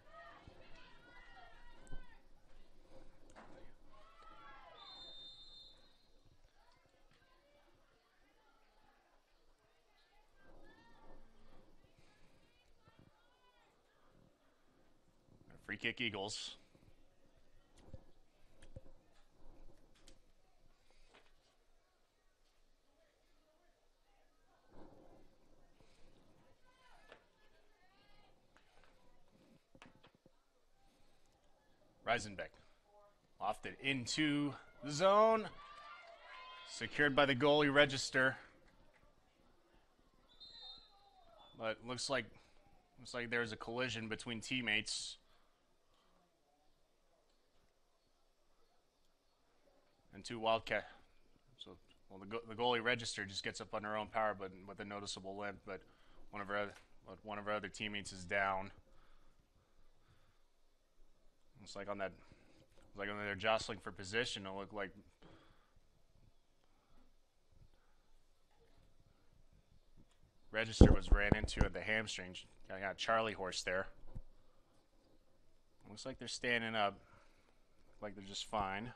Free kick Eagles. Reisenbeck. Lofted into the zone. Secured by the goalie Register. But looks like there's a collision between teammates. And 2 Wildcat. So, well, the goalie Register just gets up on her own power, but with a noticeable limp. But one of our other teammates is down. It's like when they're jostling for position, it looked like Register was ran into at the hamstring. I got Charlie horse there. Looks like they're standing up. Like they're just fine.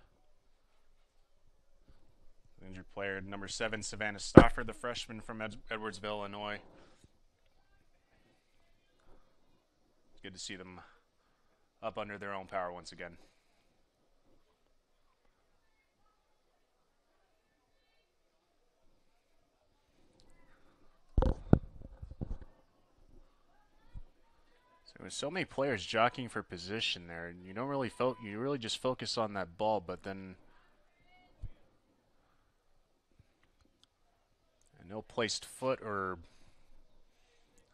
Injured player number 7, Savannah Stafford, the freshman from Edwardsville, Illinois. It's good to see them up under their own power once again. So there's so many players jockeying for position there, and you don't really you really just focus on that ball, but then no placed foot or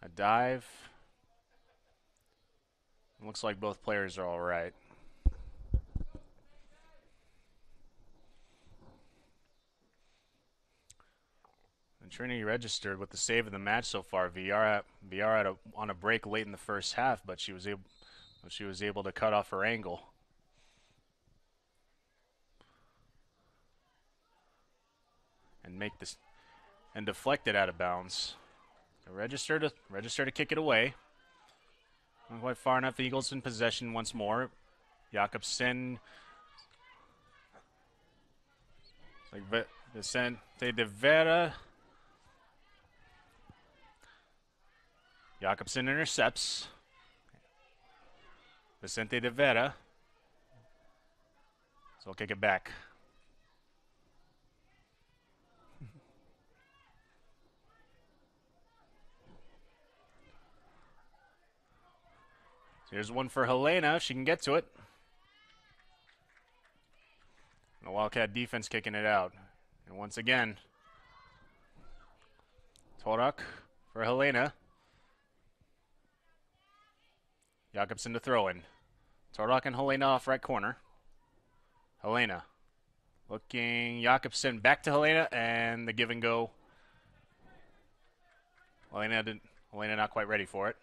a dive. It looks like both players are all right. And Trinity registered with the save of the match so far. VR on a break late in the first half, but she was able to cut off her angle. And make this and deflect it out of bounds. So register to kick it away. Not quite far enough. The Eagles in possession once more. Jakobsen. Like Vicente de Vera. Jakobsen intercepts. Vicente de Vera. So I'll kick it back. So here's one for Helena, if she can get to it. And the Wildcat defense kicking it out. And once again, Torok for Helena. Jakobsen to throw in. Torok and Helena off right corner. Helena looking, Jakobsen back to Helena, and the give and go. Helena not quite ready for it.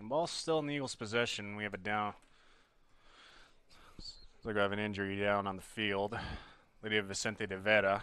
ball's still in the Eagles' possession. We have it down. Looks like I have an injury down on the field. Lydia Vicente de Vera.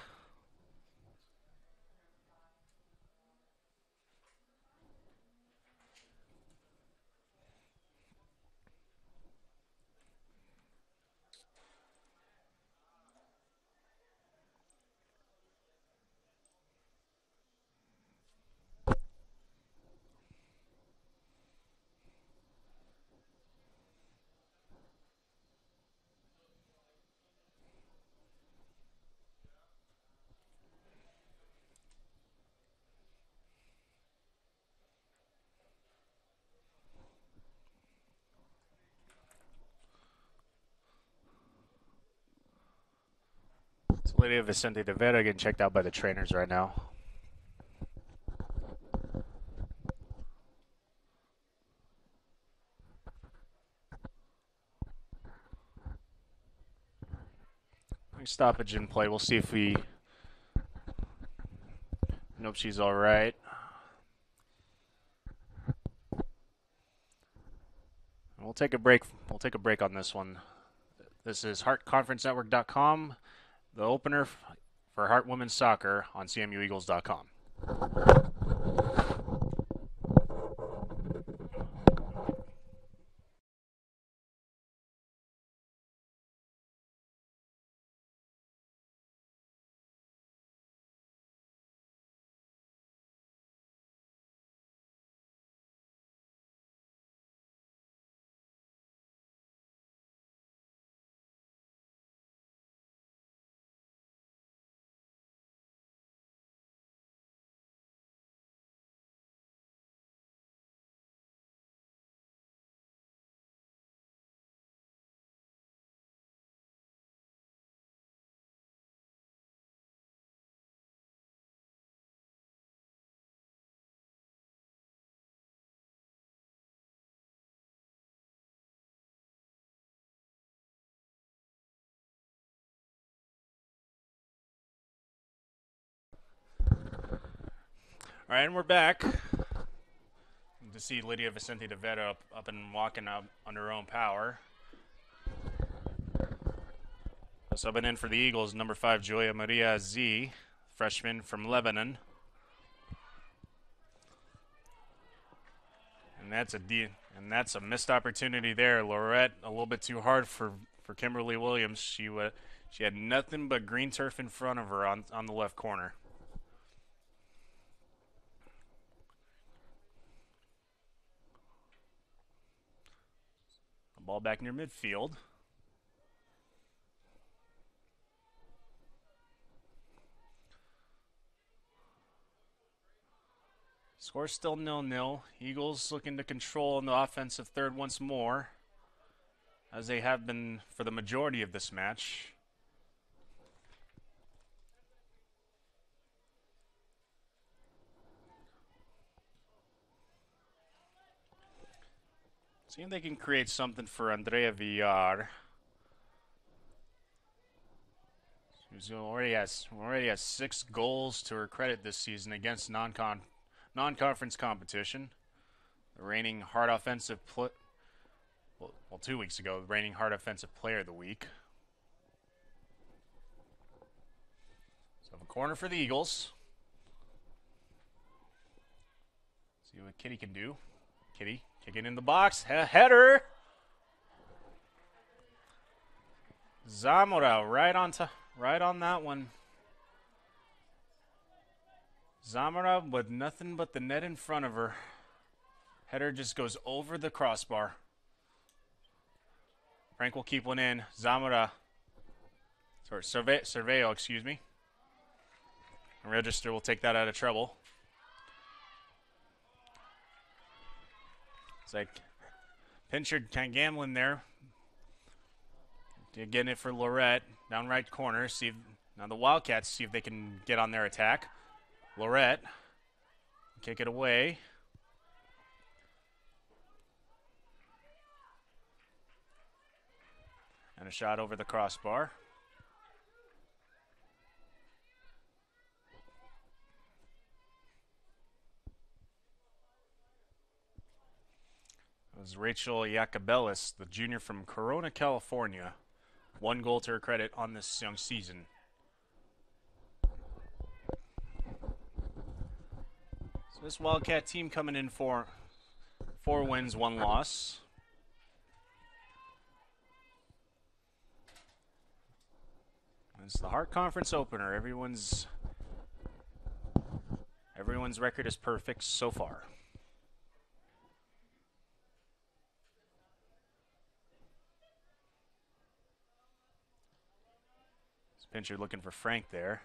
So Lydia Vicente de Vera getting checked out by the trainers right now. Stoppage in play. We'll see if we. Nope, she's all right. We'll take a break. We'll take a break on this one. This is HeartConferenceNetwork.com, the opener for Heart Women's Soccer on CMUEagles.com. All right, and we're back. To see Lydia Vicente de Vera up and walking out under her own power. Subbing in for the Eagles, number 5, Julia Maria Z, freshman from Lebanon. And that's a missed opportunity there. Lorette, a little bit too hard for Kimberly Williams. She had nothing but green turf in front of her on the left corner. Ball back near midfield. Score still 0-0. Eagles looking to control in the offensive third once more, as they have been for the majority of this match. See if they can create something for Andrea Villar. She already has 6 goals to her credit this season against non-conference competition. The reigning Heart Offensive 2 weeks ago, the reigning Heart Offensive Player of the Week. So a corner for the Eagles. See what Kitty can do. Kitty kicking in the box. Header. Zamora right on that one. Zamora with nothing but the net in front of her. Header just goes over the crossbar. Frank will keep one in. Zamora. Sorry, Cerveo, excuse me. And Register will take that out of trouble. It's like Pinchard kind of gambling there. Getting it for Lorette. Down right corner. Now the Wildcats see if they can get on their attack. Lorette. Kick it away. And a shot over the crossbar. is Rachel Iacobellis, the junior from Corona, California. 1 goal to her credit on this young season. So this Wildcat team coming in for 4 wins, 1 loss. It's the Hart Conference opener. Everyone's record is perfect so far. Pincher looking for Frank there.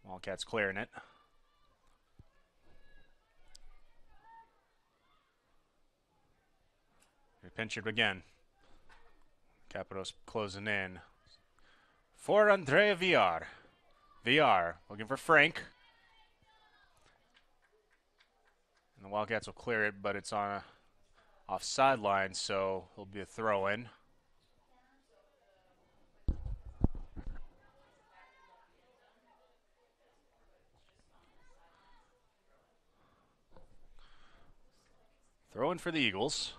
Wildcats clearing it. Pinchered again. Capitos closing in. For Andrea Villar. Villar looking for Frank. And the Wildcats will clear it, but it's on a off sideline, so it'll be a throw-in. Throw-in for the Eagles.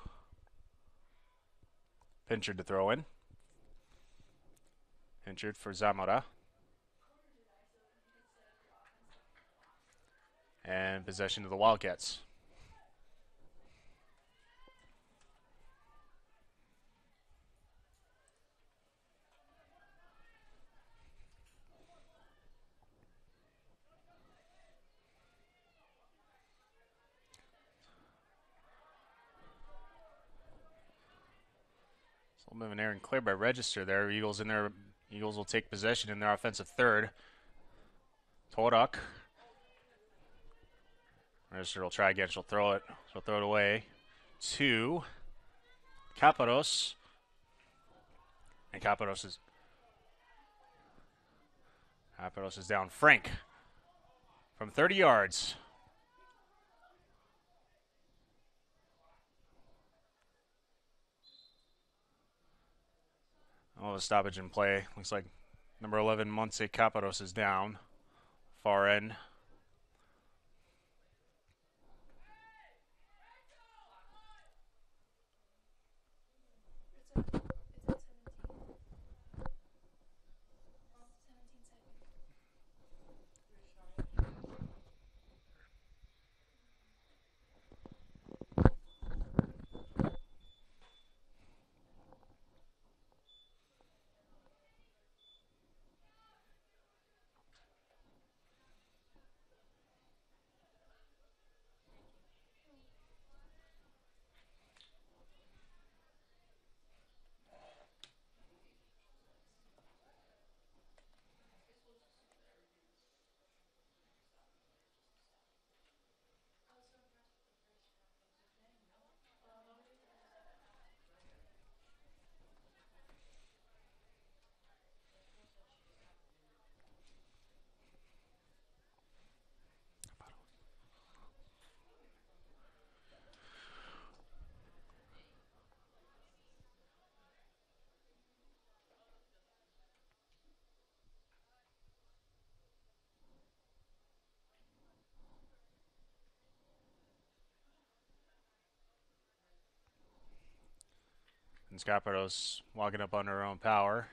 Pinchered to throw in. Pinchered for Zamora. And possession to the Wildcats. A little bit of an error and clear by register there. Eagles in there. Eagles will take possession in their offensive third. Torak. Register will try again. She'll throw it. She'll throw it away to Caparos. And Caparos is down. Frank from 30 yards. Oh, a stoppage in play. Looks like number 11, Montse Caparos, is down. Far end. It's at 17. 17 seconds. And Caparos walking up under her own power.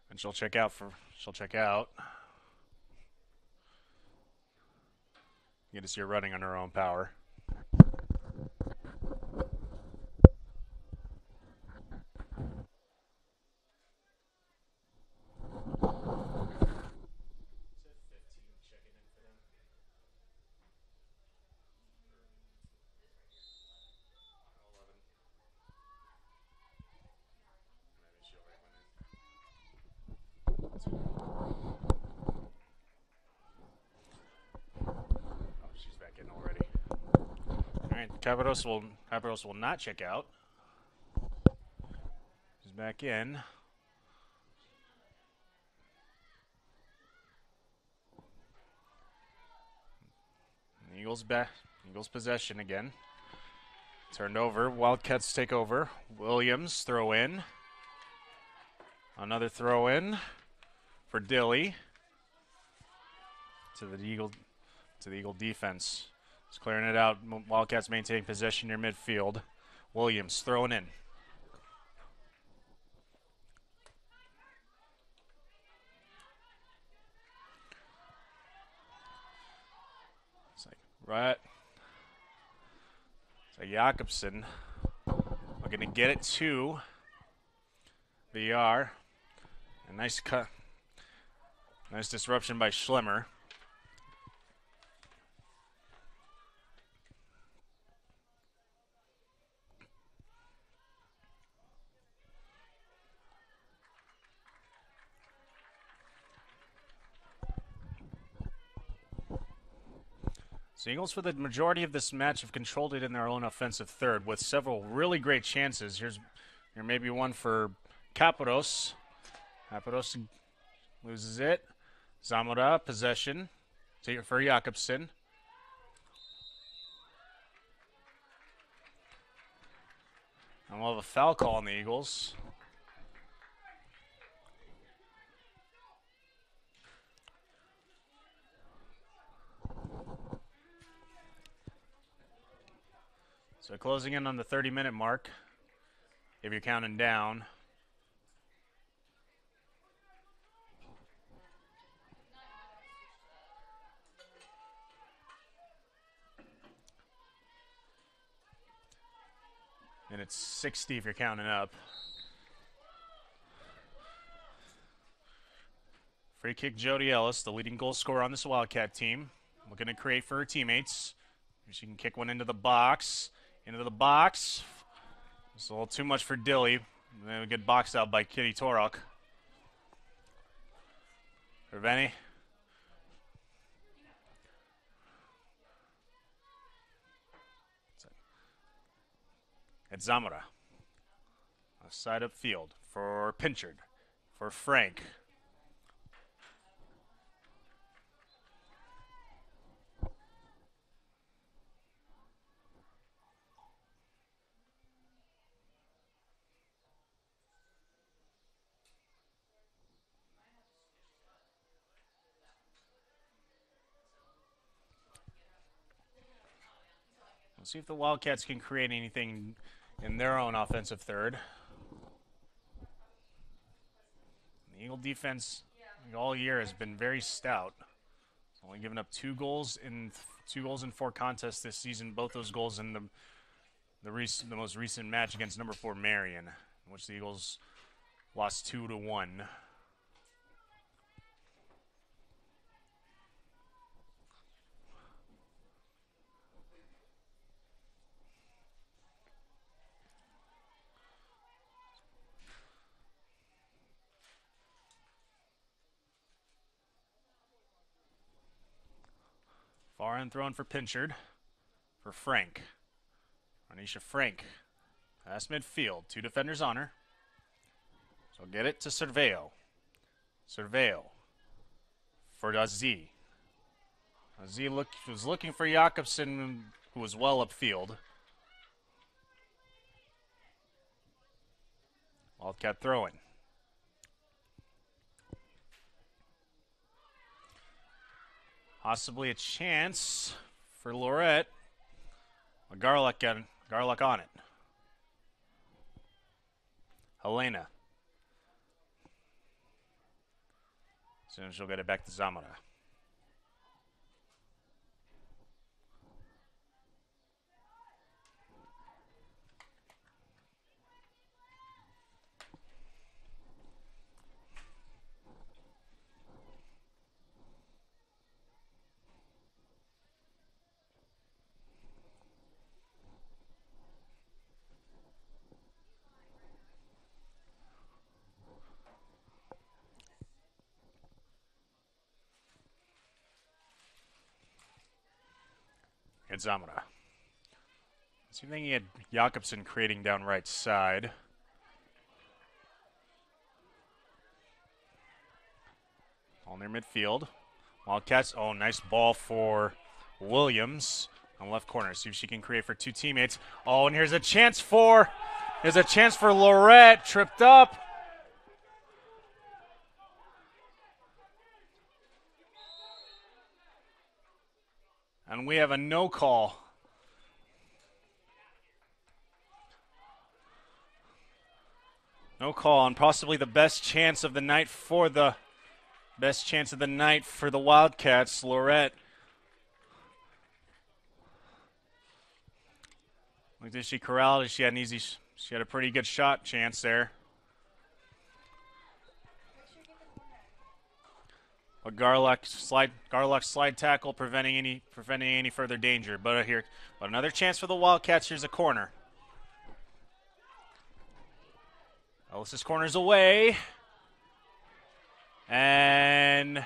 And she'll check out. You get to see her running on her own power. Caparos will not check out. He's back in. Eagles back. Eagles possession again. Turned over. Wildcats take over. Williams throw in. Another throw in for Dilly to the Eagle defense. It's clearing it out. Wildcats maintaining possession near midfield. Williams throwing in. Right. So Jakobsen looking to get it to VR. A nice cut. Nice disruption by Schlemmer. So Eagles, for the majority of this match, have controlled it in their own offensive third with several really great chances. Here may be one for Caparos. Caparos loses it. Zamora, possession for Jakobsen. And we'll have a foul call on the Eagles. So closing in on the 30-minute mark, if you're counting down. And it's 60 if you're counting up. Free kick, Jody Ellis, the leading goal scorer on this Wildcat team. Looking to create for her teammates. She can kick one into the box. Into the box. It's a little too much for Dilly. Then we get boxed out by Kitty Torok. Reveni. It's Zamora. A side up field for Pinchard. For Frank. See if the Wildcats can create anything in their own offensive third. The Eagle defense all year has been very stout. It's only given up 2 goals in 4 contests this season. Both those goals in the most recent match against number 4 Marion, in which the Eagles lost 2-1. Far end thrown for Pinchard. For Frank. Anisha Frank. Past midfield. 2 defenders on her. So get it to Cerveo. Cerveo. For Aziz. Aziz was looking for Jakobsen, who was well upfield. Wildcat throwing. Possibly a chance for Lorette. Garlick on it. Helena. Soon as she'll get it back to Zamora. Zamora. See if they can get Jakobsen creating down right side. On their midfield. Wildcats. Oh, nice ball for Williams on left corner. See if she can create for 2 teammates. Oh, and here's a chance for Lorette. Tripped up. And we have a no call. No call on possibly the best chance of the night for the Wildcats. Lorette. Like, did she corral it? She had a pretty good shot chance there. A Garlock slide tackle preventing any further danger. But another chance for the Wildcats. Here's a corner. Ellis's corner's away. And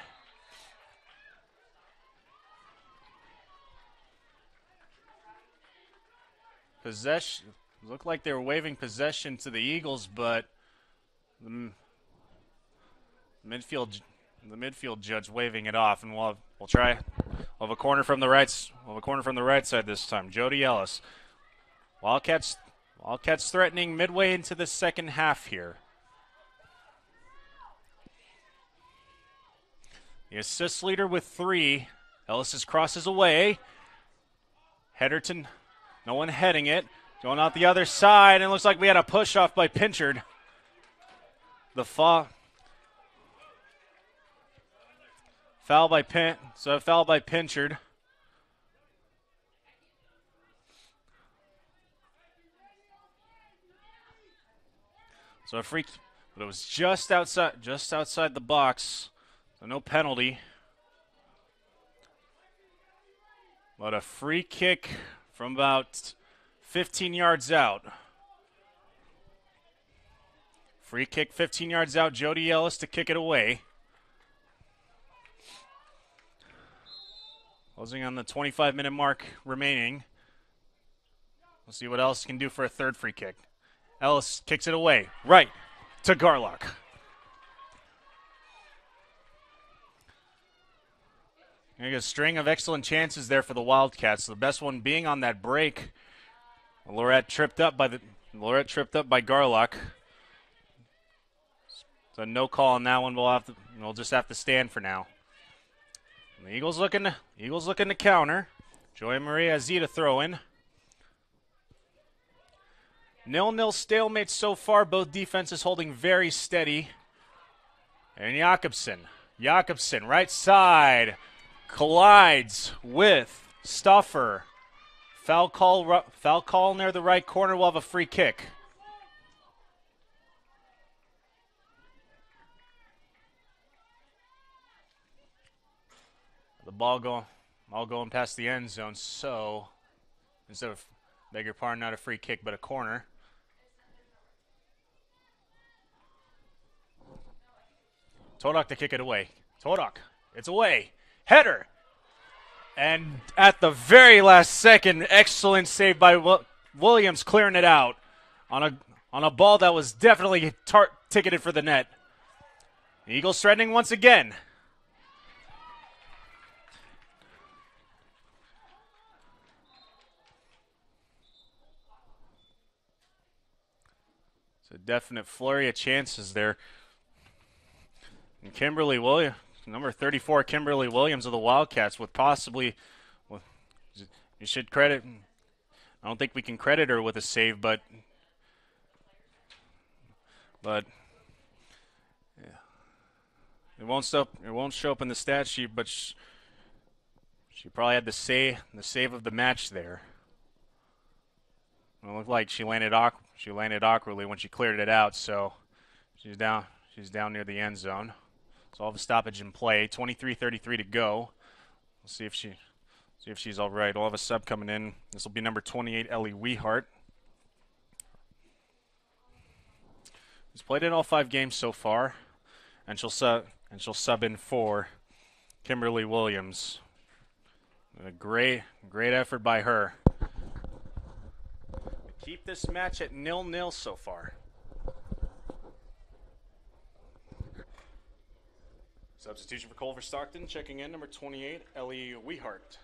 possession. Looked like they were waving possession to the Eagles, but the midfield judge waving it off, and we'll try. We'll have a corner from the right. We'll have a corner from the right side this time. Jody Ellis. Wildcats threatening midway into the second half here. The assist leader with 3. Ellis's crosses away. Headerton, no one heading it. Going out the other side, and it looks like we had a push off by Pinchard. Foul by Pinchard. So a free, but it was just outside the box. So no penalty. But a free kick from about 15 yards out. Free kick 15 yards out. Jody Ellis to kick it away. Closing on the 25-minute mark remaining. We'll see what Ellis can do for a third free kick. Ellis kicks it away. Right to Garlock. A string of excellent chances there for the Wildcats. The best one being on that break. Lorette tripped up by Garlock. So no call on that one. We'll just have to stand for now. And the Eagles looking to counter. Joy Maria Zita throw in. 0-0 stalemate so far. Both defenses holding very steady. And Jakobsen, right side, collides with Stuffer. Foul call near the right corner. We'll have a free kick. The ball going past the end zone. So instead of, beg your pardon, not a free kick, but a corner. Todak to kick it away. Todak, it's away. Header. And at the very last second, excellent save by Williams, clearing it out on a ball that was definitely ticketed for the net. The Eagles threatening once again. It's a definite flurry of chances there. And Kimberly Williams, number 34, Kimberly Williams of the Wildcats, with possibly, you should credit, I don't think we can credit her with a save, but yeah. It won't show up in the stat sheet, but she probably had the save of the match there. It looked like she landed awkwardly when she cleared it out, so she's down near the end zone. So I'll have a stoppage in play. 23:33 to go. We'll see if she's all right. We'll have a sub coming in. This will be number 28, Ellie Wehart. She's played in all 5 games so far, and she'll sub in for Kimberly Williams. A great effort by her. Keep this match at 0-0 so far. Substitution for Culver Stockton, checking in, number 28, Ellie Wehart.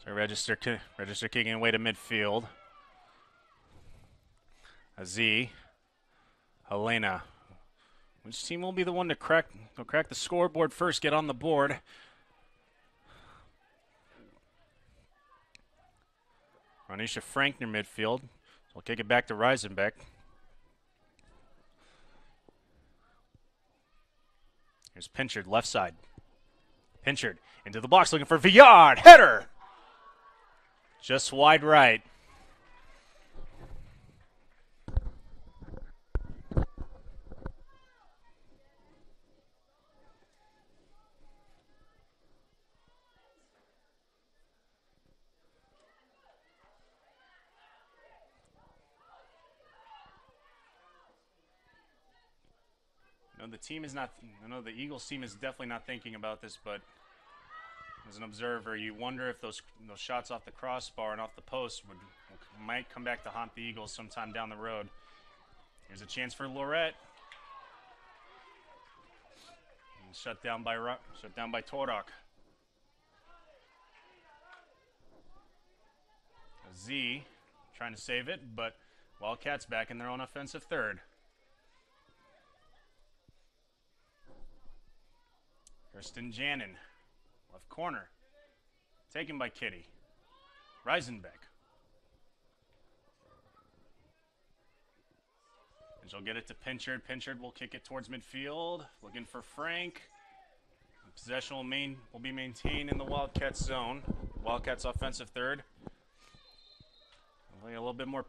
So register kicking away to midfield. Z. Helena. Which team will be the one to crack the scoreboard first, get on the board? Ronisha Frank near midfield. So we'll kick it back to Reisenbeck. Here's Pinchard, left side. Pinchard into the box looking for Villard. Header! Just wide right. I know the Eagles team is definitely not thinking about this, but as an observer, you wonder if those shots off the crossbar and off the post might come back to haunt the Eagles sometime down the road. Here's a chance for Lorette. And shut down by Torak. Z trying to save it, but Wildcats back in their own offensive third. Kirsten Janin, left corner, taken by Kitty. Reisenbeck. And she'll get it to Pinchard. Pinchard will kick it towards midfield, looking for Frank. Possession will be maintained in the Wildcats zone. Wildcats offensive third. Definitely a little bit more.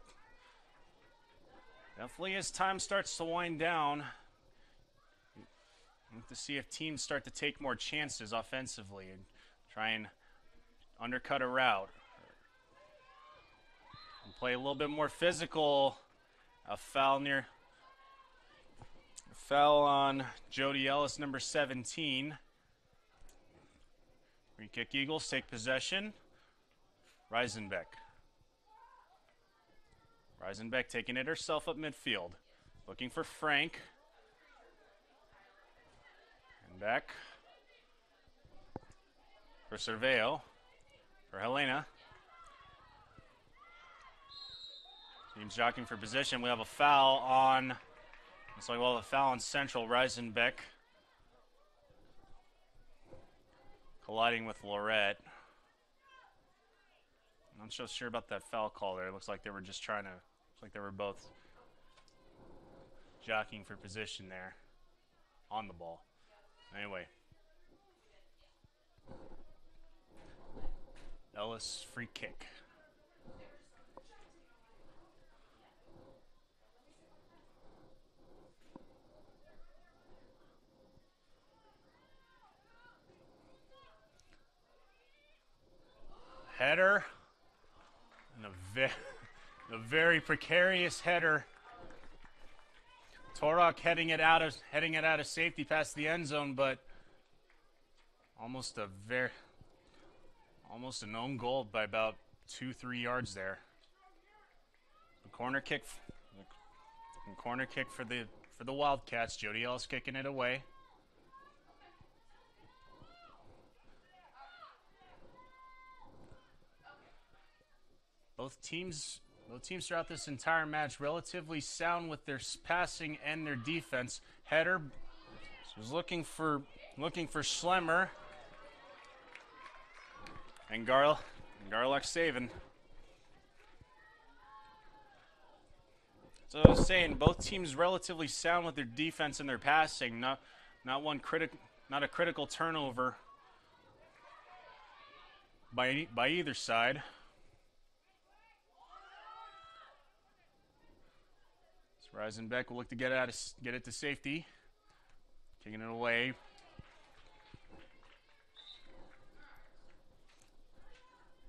Definitely as time starts to wind down, we have to see if teams start to take more chances offensively and try and undercut a route. And play a little bit more physical. A foul on Jody Ellis, number 17. Free kick Eagles take possession. Reisenbeck. Reisenbeck taking it herself up midfield. Looking for Frank. And back for Cerveo. For Helena. Team's jockeying for position. We have a foul on, looks like we'll have a foul on Central. Reisenbeck colliding with Lorette. I'm not so sure about that foul call there. It looks like they were just trying to, looks like they were both jockeying for position there on the ball. Anyway. Ellis free kick. Header. And a very precarious header. Torok heading it out of safety past the end zone, but almost an own goal by about 2-3 yards there. The corner kick for the Wildcats. Jody Ellis kicking it away. Both teams throughout this entire match relatively sound with their passing and their defense. Header was looking for Schlemmer. And Garlock saving. So I was saying, both teams relatively sound with their defense and their passing. Not a critical turnover by either side. So Reisenbeck will look to get it to safety, kicking it away.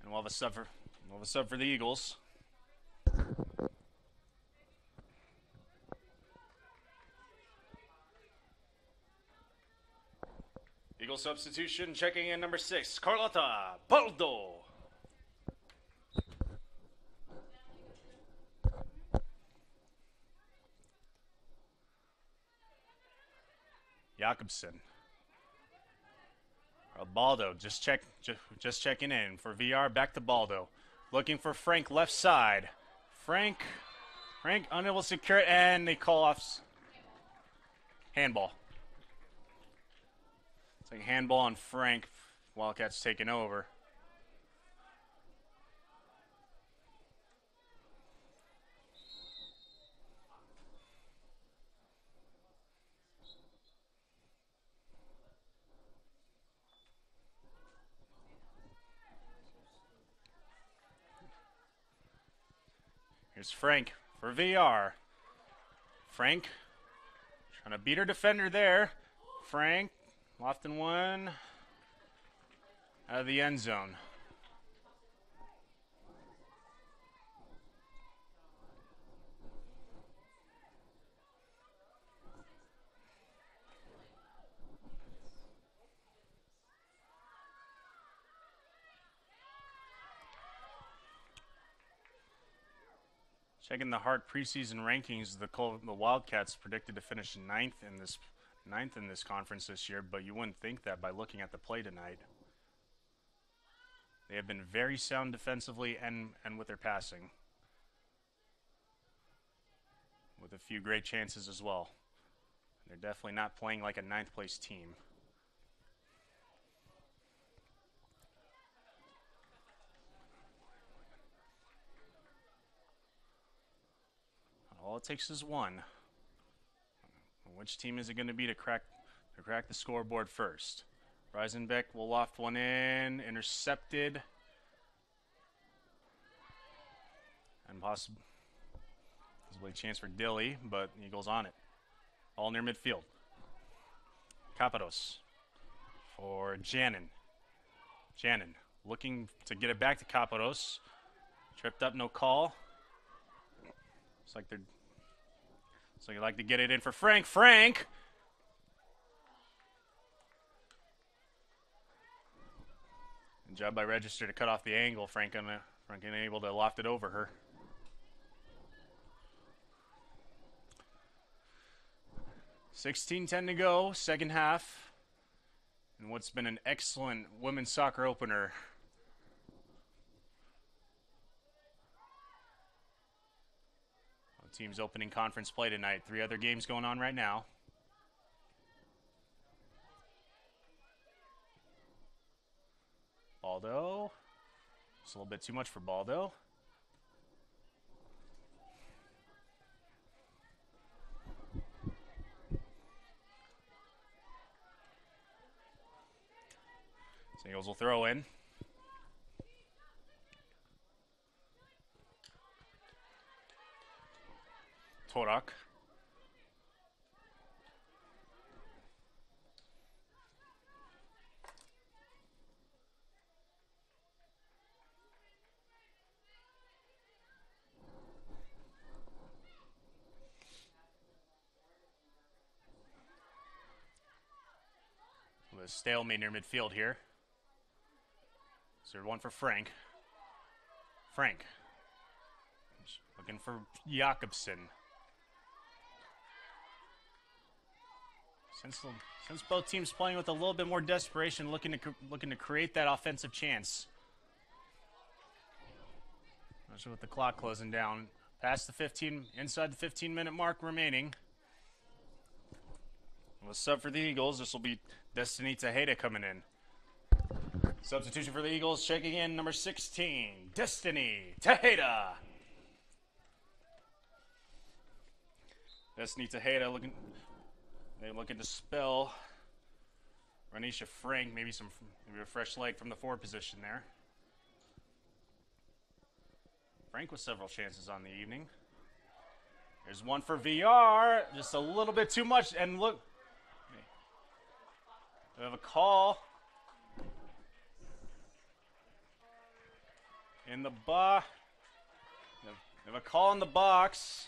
And we'll have a sub for the Eagles. Eagle substitution, checking in number 6, Carlotta Baldo. Jakobsen. Baldo just checking in for VR. Back to Baldo, looking for Frank left side. Frank unable to secure it, and they call off handball. It's like handball on Frank. Wildcats taking over. Here's Frank for VR. Frank trying to beat her defender there. Frank lofting one out of the end zone. Checking the Hart preseason rankings, the Wildcats predicted to finish ninth in this conference this year, but you wouldn't think that by looking at the play tonight. They have been very sound defensively and with their passing, with a few great chances as well. They're definitely not playing like a ninth place team. All it takes is one. Which team is it going to be to crack the scoreboard first? Reisenbeck will loft one in, intercepted, and possibly a chance for Dilly, but Eagles on it. All near midfield. Capados for Janin. Janin looking to get it back to Capados. Tripped up, no call. Looks like they'd like to get it in for Frank. Frank! Good job by Register to cut off the angle. Frank unable to loft it over her. $16:10 to go, second half. And what's been an excellent women's soccer opener. Teams opening conference play tonight. 3 other games going on right now. Baldo. It's a little bit too much for Baldo. Eagles will throw in. Torak. With a stalemate near midfield here. So one for Frank. Frank. Looking for Jakobsen. Since both teams playing with a little bit more desperation, looking to create that offensive chance. Especially with the clock closing down. Past the 15, inside the 15-minute mark remaining. Well, sub for the Eagles. This will be Destiny Tejeda coming in. Substitution for the Eagles, checking in number 16, Destiny Tejeda. Destiny Tejeda looking to spell Ranisha Frank, maybe a fresh leg from the forward position there. Frank with several chances on the evening. There's one for VR, just a little bit too much, and look, we have a call in the box. We have a call in the box.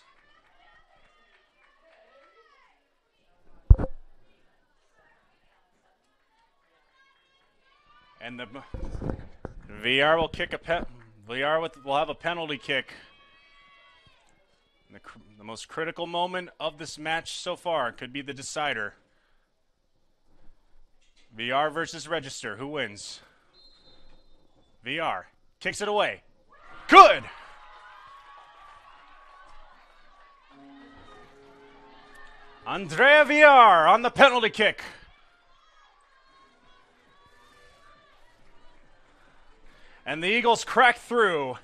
And the VR will kick will have a penalty kick. The most critical moment of this match so far could be the decider. VR versus Register. Who wins? VR kicks it away. Good! Andrea VR on the penalty kick. And the Eagles crack through.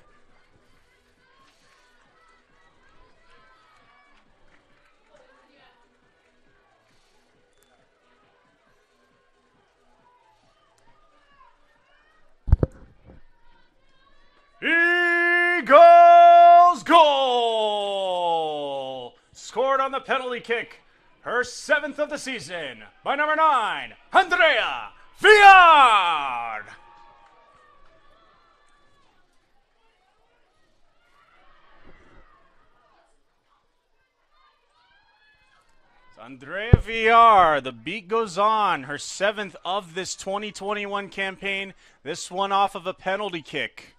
Eagles goal! Scored on the penalty kick. Her 7th of the season by number 9, Andrea Villar. Andrea Villar, the beat goes on. Her 7th of this 2021 campaign. This one off of a penalty kick.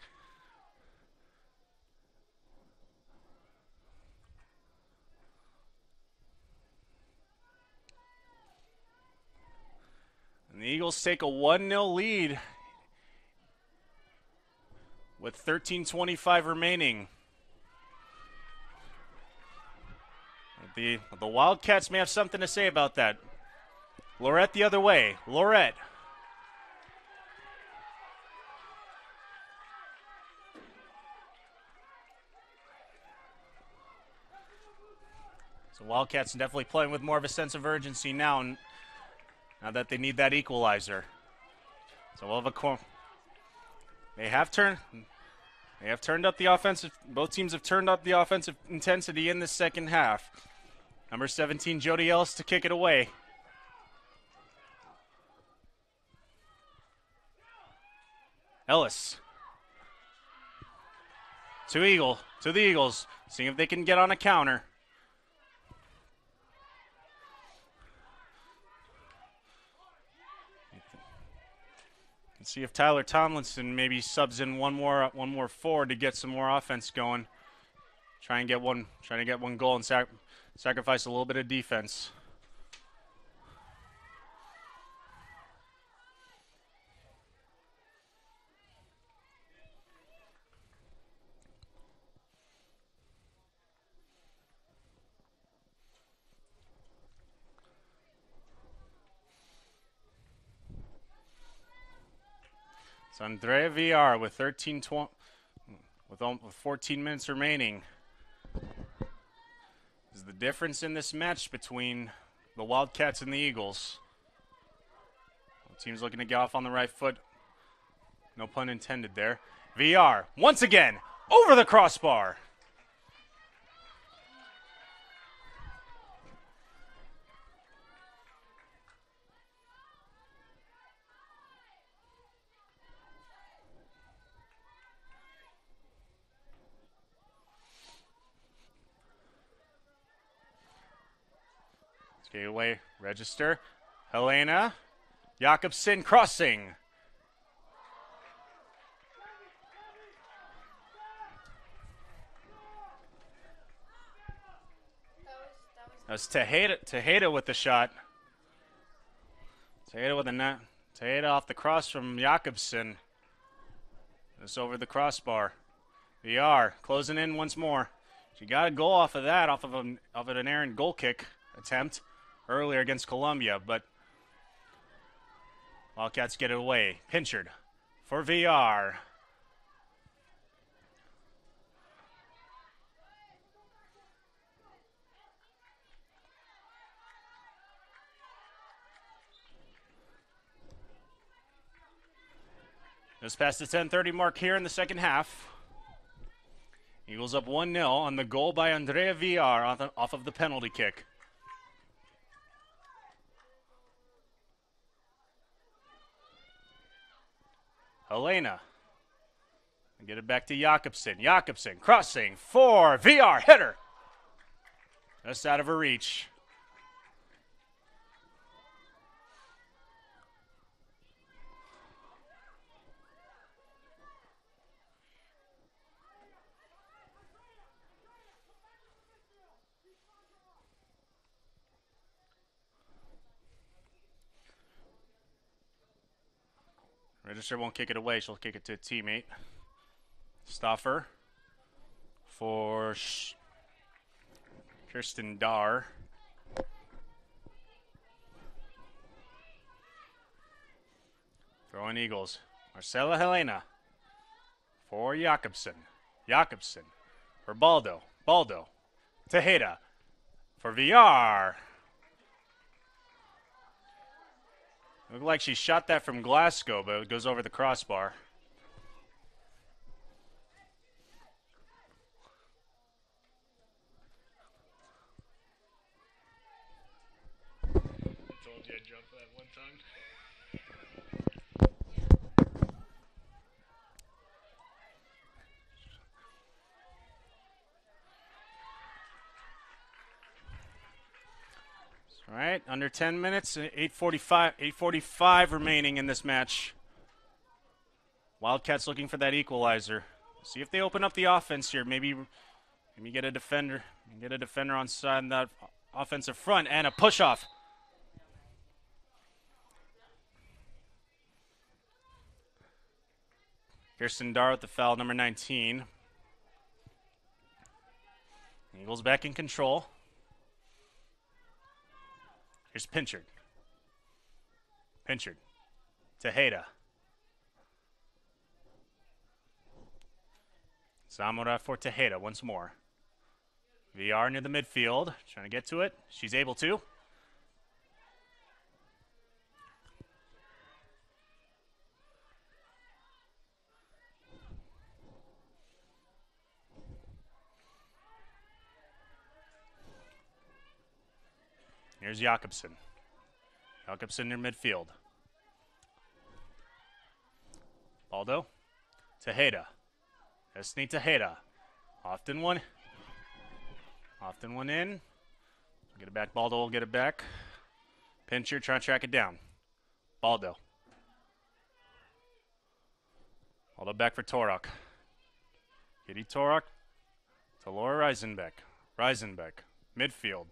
And the Eagles take a 1-0 lead with 13:25 remaining. The Wildcats may have something to say about that. Lorette the other way. Lorette. So Wildcats are definitely playing with more of a sense of urgency now that they need that equalizer. So we'll have a corner. They have turned up the offensive. Both teams have turned up the offensive intensity in the second half. Number 17, Jody Ellis to kick it away. Ellis. To the Eagles. Seeing if they can get on a counter. And see if Tyler Tomlinson maybe subs in one more forward to get some more offense going. Trying to get one goal and sacrifice a little bit of defense. So Andrea VR with 14 minutes remaining. Is the difference in this match between the Wildcats and the Eagles. The team's looking to get off on the right foot. No pun intended there. VR, once again, over the crossbar. Skate away, Register. Helena. Jakobsen crossing. That was Tejeda with the shot. Tejeda with a net. Tejeda off the cross from Jakobsen. This over the crossbar. VR closing in once more. She got a goal off of that, off of an errant goal kick attempt earlier against Columbia, but Wildcats get it away. Pinchard for VR. Just past the 10:30 mark here in the second half. Eagles up 1-0 on the goal by Andrea VR off of the penalty kick. Helena. Get it back to Jakobsen. Jakobsen crossing for VR. Header. Just out of her reach. Register won't kick it away. She'll kick it to a teammate. Stoffer for Kirsten Dar. Throwing Eagles. Marcella Helena for Jakobsen. Jakobsen for Baldo. Baldo. Tejeda for VR. Looked like she shot that from Glasgow, but it goes over the crossbar. I told you I'd jump that one time. All right, under 10 minutes, 8:45 remaining in this match. Wildcats looking for that equalizer. See if they open up the offense here. Maybe get a defender. Get a defender on side that offensive front and a push off. Kirsten Dar with the foul, number 19. Eagles back in control. Here's Pinchard. Pinchard. Tejeda. Zamora for Tejeda once more. VR near the midfield. Trying to get to it. She's able to. Here's Jakobsen. Jakobsen near midfield. Baldo. Tejeda. Esni Tejeda. Often one in. Get it back. Baldo will get it back. Pincher trying to track it down. Baldo. Baldo back for Torok. Kitty Torok to Laura Reisenbeck. Reisenbeck. Midfield.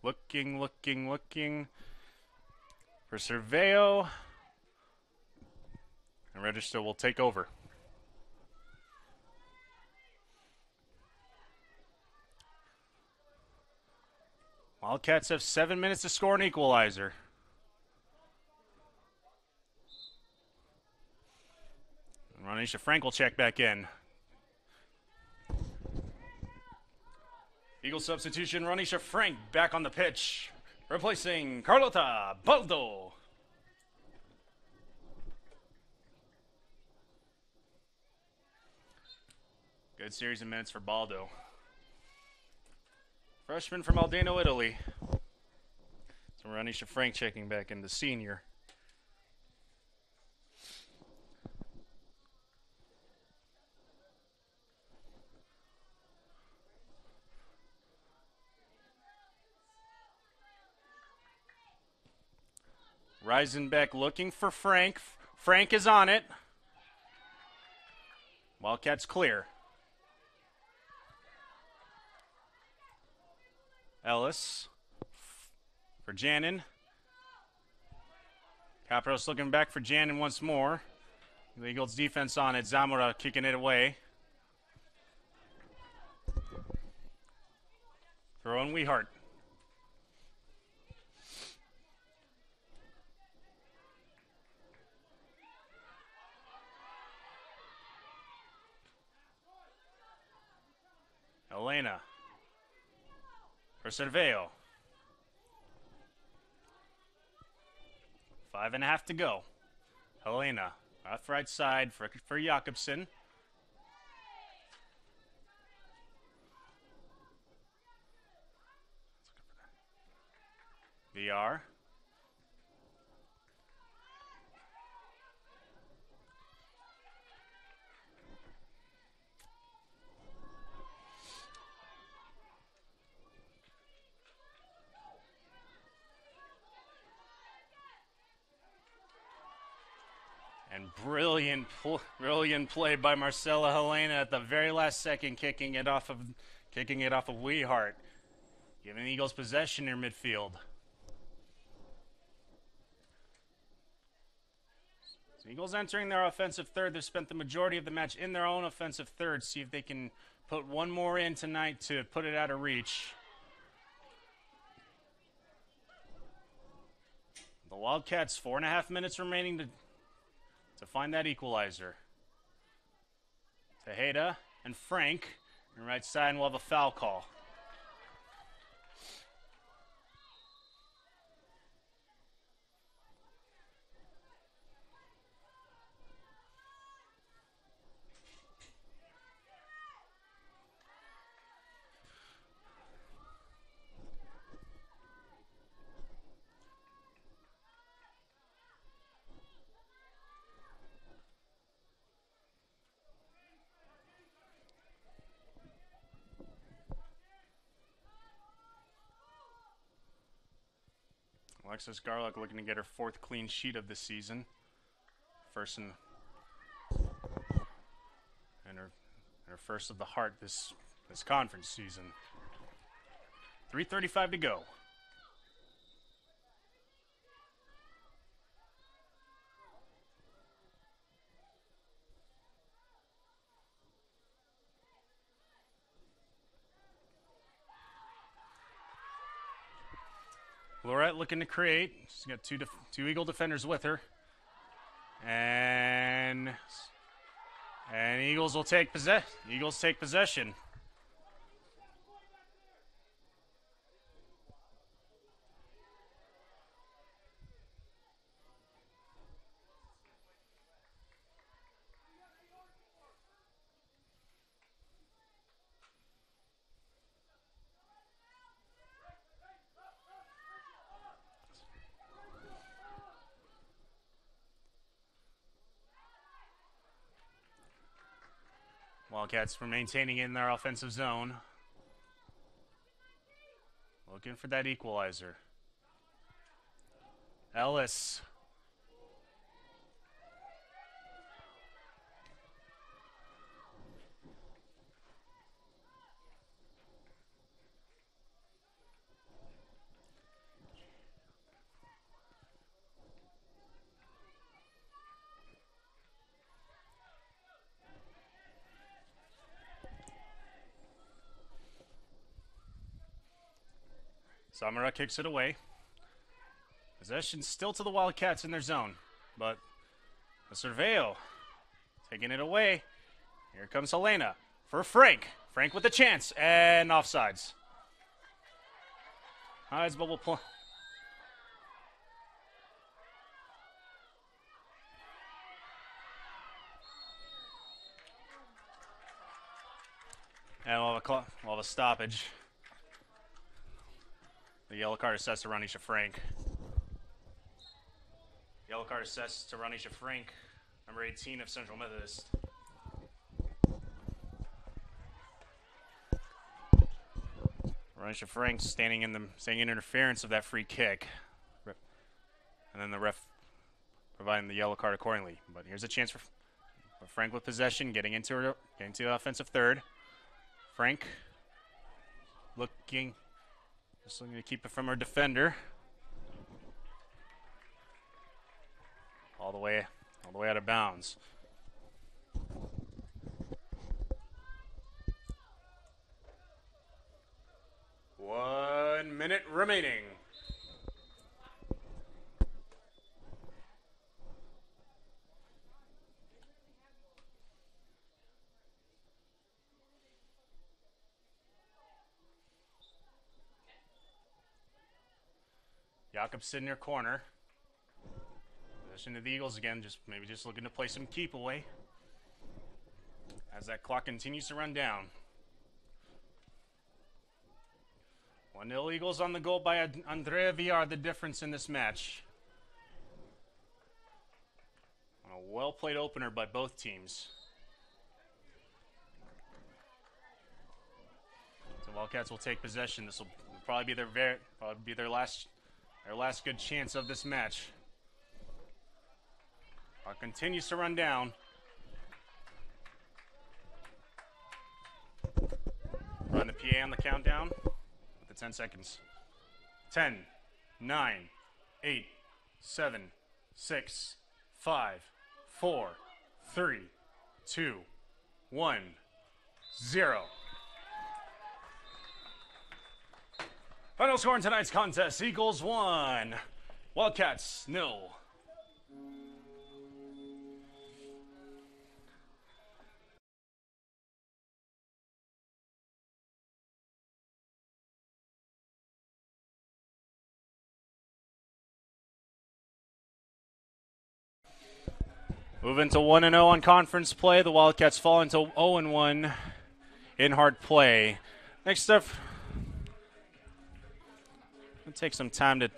Looking for Cerveo. And Register will take over. Wildcats have 7 minutes to score an equalizer. And Ronisha Frank will check back in. Eagle substitution, Ronisha Frank back on the pitch, replacing Carlota Baldo. Good series of minutes for Baldo. Freshman from Aldano, Italy. So Ronisha Frank checking back into senior. Reisenbeck looking for Frank. Frank is on it. Wildcats clear. Ellis for Janin. Capros looking back for Janin once more. The Eagles defense on it. Zamora kicking it away. Throwing Wehart. Elena for Cerveo. 5.5 to go. Helena, off right side for Jakobsen. VR. And brilliant play by Marcella Helena at the very last second, kicking it off of Wehart, giving the Eagles possession near midfield. So Eagles entering their offensive third. They've spent the majority of the match in their own offensive third. See if they can put one more in tonight to put it out of reach. The Wildcats, 4.5 minutes remaining to find that equalizer. Tejeda and Frank. On the right side, and we'll have a foul call. Alexis Garlock looking to get her 4th clean sheet of the season. First and her first of the heart this conference season. 3:35 to go. Lorette looking to create. She's got two Eagle defenders with her. And Eagles will take possession. Wildcats for maintaining in their offensive zone. Looking for that equalizer. Ellis. Samara kicks it away. Possession still to the Wildcats in their zone, but the Cerveo taking it away. Here comes Helena for Frank. Frank with the chance and offsides. Hides, but we'll pull. And we'll have a stoppage. The yellow card assessed to Ranisha Frank. Yellow card assessed to Ranisha Frank, number 18 of Central Methodist. Ranisha Frank standing in interference of that free kick. And then the ref providing the yellow card accordingly. But here's a chance for Frank with possession, getting into the offensive third. Frank just looking to keep it from her defender. All the way out of bounds. One minute remaining. Jakobs in their corner. Possession of the Eagles again, maybe just looking to play some keep away as that clock continues to run down. 1-0 Eagles on the goal by Andrea Villar, the difference in this match. A well-played opener by both teams. The Wildcats will take possession. This will probably be their last good chance of this match. Clock continues to run down. Run the PA on the countdown with the 10 seconds. 10, 9, 8, 7, 6, 5, 4, 3, 2, 1, 0. Final score in tonight's contest, Eagles 1, Wildcats 0. Moving to 1-0 on conference play. The Wildcats fall into 0-1 in hard play. Next up, it'll take some time to.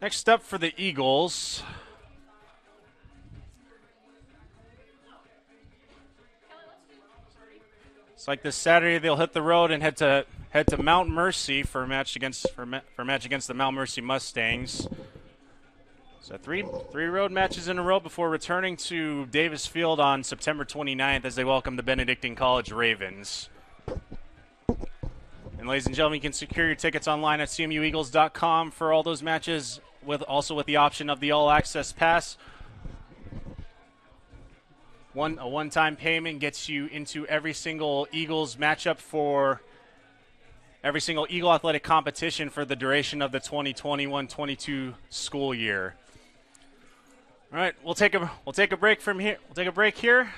Next up for the Eagles. It's like this Saturday they'll hit the road and head to Mount Mercy for a match against the Mount Mercy Mustangs. So three road matches in a row before returning to Davis Field on September 29th as they welcome the Benedictine College Ravens. And ladies and gentlemen, you can secure your tickets online at cmueagles.com for all those matches, also with the option of the All Access Pass. A one-time payment gets you into every single Eagles matchup for every single Eagle athletic competition for the duration of the 2021-22 school year. All right, we'll take a break from here. We'll take a break here.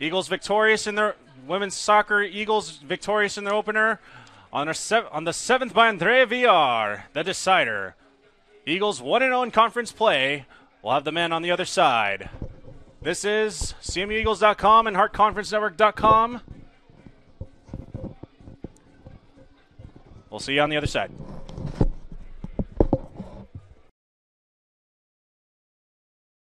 Eagles victorious in their women's soccer. Eagles victorious in their opener on the 7th by Andrea Villar, the decider. Eagles 1-0 in conference play. We'll have the men on the other side. This is CMUEagles.com and HeartConferenceNetwork.com. We'll see you on the other side.